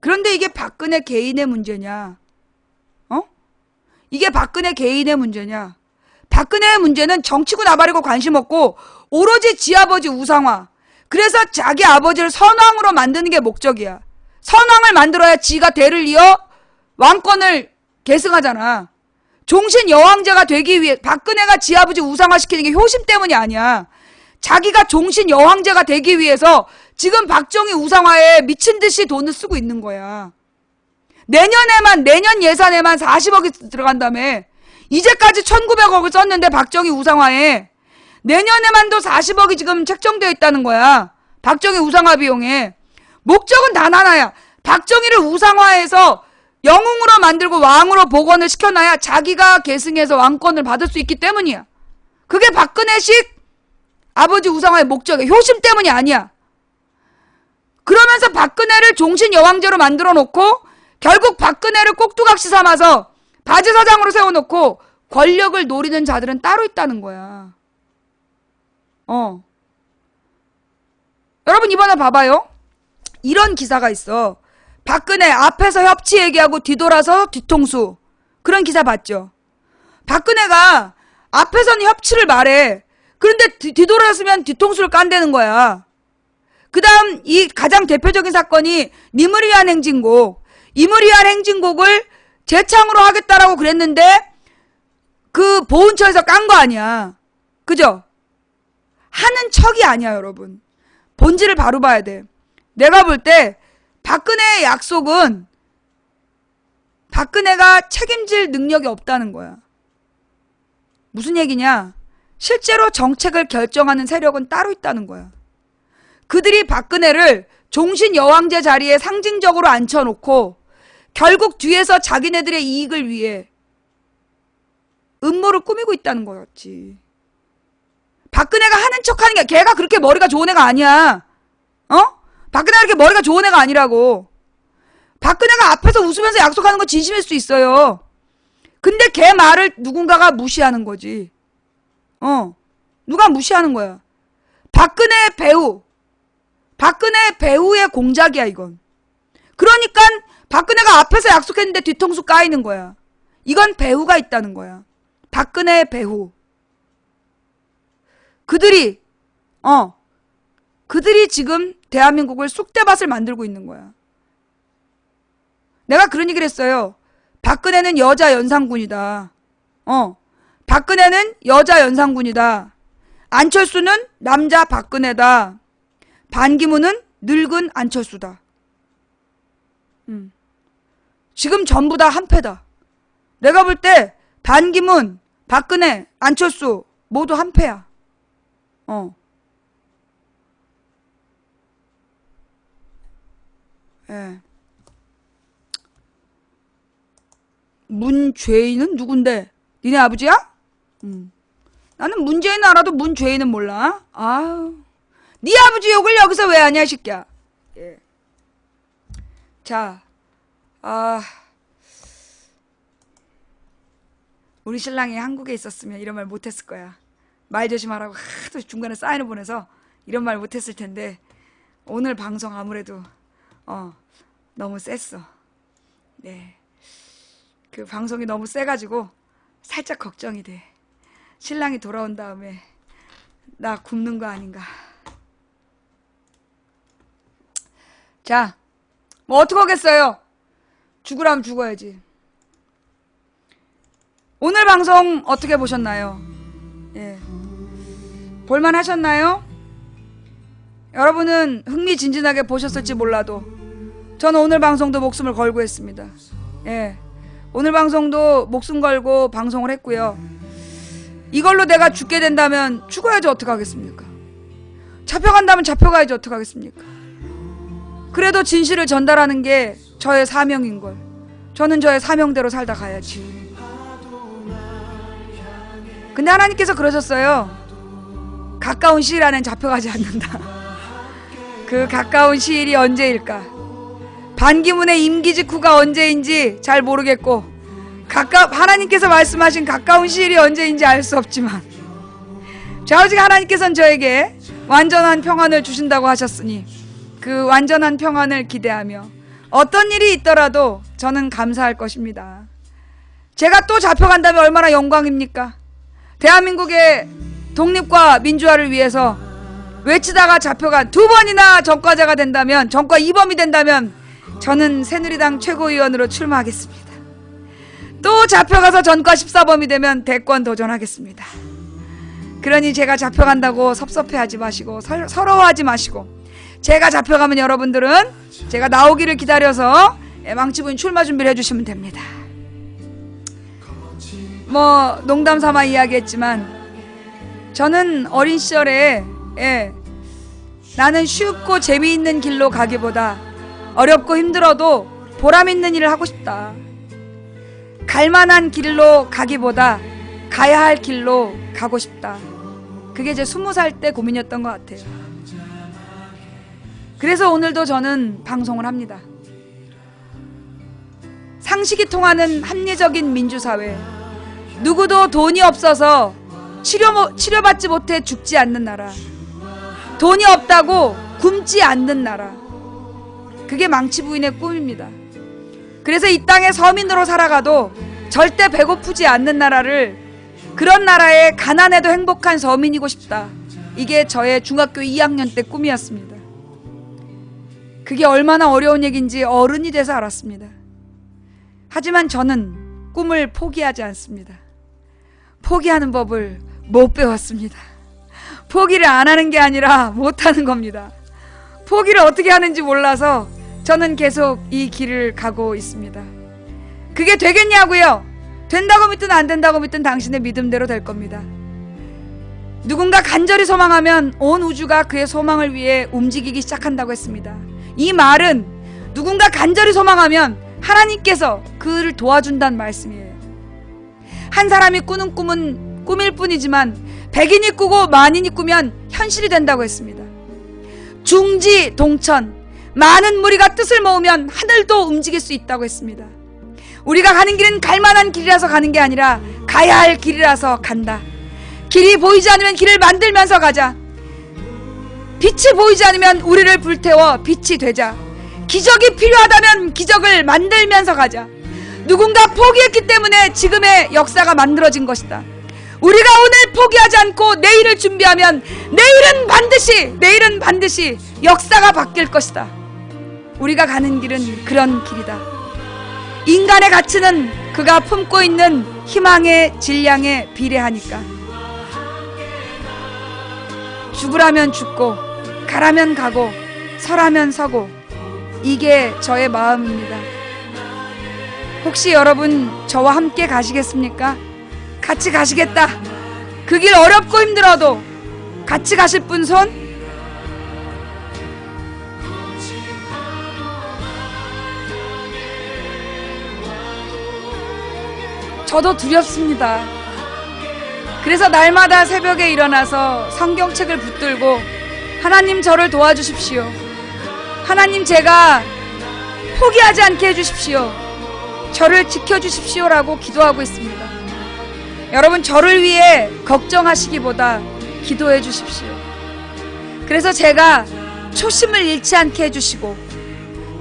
그런데 이게 박근혜 개인의 문제냐? 이게 박근혜 개인의 문제냐? 박근혜의 문제는 정치고 나발이고 관심 없고 오로지 지 아버지 우상화. 그래서 자기 아버지를 선왕으로 만드는 게 목적이야. 선왕을 만들어야 지가 대를 이어 왕권을 계승하잖아. 종신 여왕제가 되기 위해 박근혜가 지 아버지 우상화시키는 게 효심 때문이 아니야. 자기가 종신 여왕제가 되기 위해서 지금 박정희 우상화에 미친 듯이 돈을 쓰고 있는 거야. 내년 예산에만 40억이 들어간다며. 이제까지 1900억을 썼는데 박정희 우상화에 내년에만도 40억이 지금 책정되어 있다는 거야. 박정희 우상화 비용에. 목적은 단 하나야. 박정희를 우상화해서 영웅으로 만들고 왕으로 복원을 시켜놔야 자기가 계승해서 왕권을 받을 수 있기 때문이야. 그게 박근혜식 아버지 우상화의 목적이야. 효심 때문이 아니야. 그러면서 박근혜를 종신 여왕제로 만들어 놓고 결국 박근혜를 꼭두각시 삼아서 바지 사장으로 세워놓고 권력을 노리는 자들은 따로 있다는 거야. 여러분 이번에 봐봐요. 이런 기사가 있어. 박근혜 앞에서 협치 얘기하고 뒤돌아서 뒤통수. 그런 기사 봤죠? 박근혜가 앞에서는 협치를 말해. 그런데 뒤돌아서면 뒤통수를 깐다는 거야. 그 다음 이 가장 대표적인 사건이 님을 위한 행진곡. 임을 위한 행진곡을 재창으로 하겠다라고 그랬는데 그 보훈처에서 깐 거 아니야. 그죠? 하는 척이 아니야 여러분. 본질을 바로 봐야 돼. 내가 볼 때 박근혜의 약속은 박근혜가 책임질 능력이 없다는 거야. 무슨 얘기냐? 실제로 정책을 결정하는 세력은 따로 있다는 거야. 그들이 박근혜를 종신 여왕제 자리에 상징적으로 앉혀놓고 결국 뒤에서 자기네들의 이익을 위해 음모를 꾸미고 있다는 거였지. 박근혜가 하는 척하는 게 걔가 그렇게 머리가 좋은 애가 아니야. 박근혜가 그렇게 머리가 좋은 애가 아니라고. 박근혜가 앞에서 웃으면서 약속하는 건 진심일 수 있어요. 근데 걔 말을 누군가가 무시하는 거지. 누가 무시하는 거야. 박근혜 배우의 공작이야 이건. 그러니까 박근혜가 앞에서 약속했는데 뒤통수 까이는 거야. 이건 배후가 있다는 거야. 박근혜의 배후. 그들이 지금 대한민국을 쑥대밭을 만들고 있는 거야. 내가 그런 얘기를 했어요. 박근혜는 여자 연상군이다. 박근혜는 여자 연상군이다. 안철수는 남자 박근혜다. 반기문은 늙은 안철수다. 지금 전부 다 한패다. 내가 볼 때 반기문, 박근혜, 안철수 모두 한패야. 예. 문죄인은 누군데? 니네 아버지야? 나는 문재인은 알아도 문죄인은 몰라. 네 아버지 욕을 여기서 왜 하냐, 이 새끼야. 예. 자, 우리 신랑이 한국에 있었으면 이런 말 못했을 거야. 말 조심하라고 하도 중간에 사인을 보내서 이런 말 못했을 텐데 오늘 방송 아무래도 너무 셌어. 네. 그 방송이 너무 세가지고 살짝 걱정이 돼. 신랑이 돌아온 다음에 나 굶는 거 아닌가. 자, 뭐 어떡하겠어요. 죽으라면 죽어야지. 오늘 방송 어떻게 보셨나요? 예. 볼만 하셨나요? 여러분은 흥미진진하게 보셨을지 몰라도 저는 오늘 방송도 목숨을 걸고 했습니다. 예. 오늘 방송도 목숨 걸고 방송을 했고요. 이걸로 내가 죽게 된다면 죽어야지 어떡하겠습니까? 잡혀간다면 잡혀가야지 어떡하겠습니까? 그래도 진실을 전달하는 게 저의 사명인걸. 저는 저의 사명대로 살다 가야지. 근데 하나님께서 그러셨어요. 가까운 시일 안엔 잡혀가지 않는다. 그 가까운 시일이 언제일까? 반기문의 임기 직후가 언제인지 잘 모르겠고 하나님께서 말씀하신 가까운 시일이 언제인지 알 수 없지만 좌우직 하나님께서는 저에게 완전한 평안을 주신다고 하셨으니 그 완전한 평안을 기대하며 어떤 일이 있더라도 저는 감사할 것입니다. 제가 또 잡혀간다면 얼마나 영광입니까? 대한민국의 독립과 민주화를 위해서 외치다가 잡혀간 2번이나 전과자가 된다면, 전과 2범이 된다면 저는 새누리당 최고위원으로 출마하겠습니다. 또 잡혀가서 전과 14범이 되면 대권 도전하겠습니다. 그러니 제가 잡혀간다고 섭섭해하지 마시고 서러워하지 마시고, 제가 잡혀가면 여러분들은 제가 나오기를 기다려서 망치부인 출마 준비를 해주시면 됩니다. 뭐 농담 삼아 이야기했지만 저는 어린 시절에 나는 쉽고 재미있는 길로 가기보다 어렵고 힘들어도 보람 있는 일을 하고 싶다. 갈만한 길로 가기보다 가야 할 길로 가고 싶다. 그게 제 20살 때 고민이었던 것 같아요. 그래서 오늘도 저는 방송을 합니다. 상식이 통하는 합리적인 민주사회, 누구도 돈이 없어서 치료받지 못해 죽지 않는 나라, 돈이 없다고 굶지 않는 나라, 그게 망치부인의 꿈입니다. 그래서 이 땅에 서민으로 살아가도 절대 배고프지 않는 나라를, 그런 나라에 가난해도 행복한 서민이고 싶다. 이게 저의 중학교 2학년 때 꿈이었습니다. 그게 얼마나 어려운 얘기인지 어른이 돼서 알았습니다. 하지만 저는 꿈을 포기하지 않습니다. 포기하는 법을 못 배웠습니다. 포기를 안 하는 게 아니라 못 하는 겁니다. 포기를 어떻게 하는지 몰라서 저는 계속 이 길을 가고 있습니다. 그게 되겠냐고요? 된다고 믿든 안 된다고 믿든 당신의 믿음대로 될 겁니다. 누군가 간절히 소망하면 온 우주가 그의 소망을 위해 움직이기 시작한다고 했습니다. 이 말은 누군가 간절히 소망하면 하나님께서 그를 도와준다는 말씀이에요. 한 사람이 꾸는 꿈은 꿈일 뿐이지만 100인이 꾸고 만인이 꾸면 현실이 된다고 했습니다. 중지 동천, 많은 무리가 뜻을 모으면 하늘도 움직일 수 있다고 했습니다. 우리가 가는 길은 갈만한 길이라서 가는 게 아니라 가야 할 길이라서 간다. 길이 보이지 않으면 길을 만들면서 가자. 빛이 보이지 않으면 우리를 불태워 빛이 되자. 기적이 필요하다면 기적을 만들면서 가자. 누군가 포기했기 때문에 지금의 역사가 만들어진 것이다. 우리가 오늘 포기하지 않고 내일을 준비하면 내일은 반드시 역사가 바뀔 것이다. 우리가 가는 길은 그런 길이다. 인간의 가치는 그가 품고 있는 희망의 질량에 비례하니까. 죽으라면 죽고 가라면 가고 서라면 서고, 이게 저의 마음입니다. 혹시 여러분 저와 함께 가시겠습니까? 같이 가시겠다. 그 길 어렵고 힘들어도 같이 가실 분 손? 저도 두렵습니다. 그래서 날마다 새벽에 일어나서 성경책을 붙들고 하나님 저를 도와주십시오. 하나님 제가 포기하지 않게 해주십시오. 저를 지켜주십시오라고 기도하고 있습니다. 여러분 저를 위해 걱정하시기보다 기도해 주십시오. 그래서 제가 초심을 잃지 않게 해주시고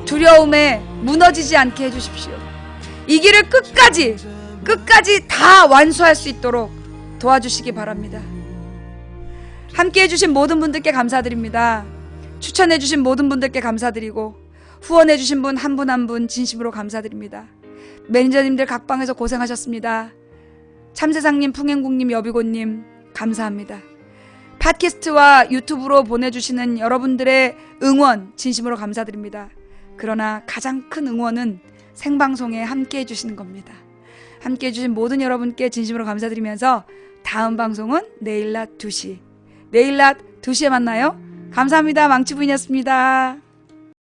두려움에 무너지지 않게 해주십시오. 이 길을 끝까지 다 완수할 수 있도록 도와주시기 바랍니다. 함께 해주신 모든 분들께 감사드립니다. 추천해주신 모든 분들께 감사드리고 후원해주신 분 한 분 한 분 진심으로 감사드립니다. 매니저님들 각방에서 고생하셨습니다. 참세상님, 풍행국님, 여비고님 감사합니다. 팟캐스트와 유튜브로 보내주시는 여러분들의 응원 진심으로 감사드립니다. 그러나 가장 큰 응원은 생방송에 함께 해주시는 겁니다. 함께 해주신 모든 여러분께 진심으로 감사드리면서 다음 방송은 내일 낮 2시. 내일 낮 2시에 만나요. 감사합니다. 망치부인이었습니다.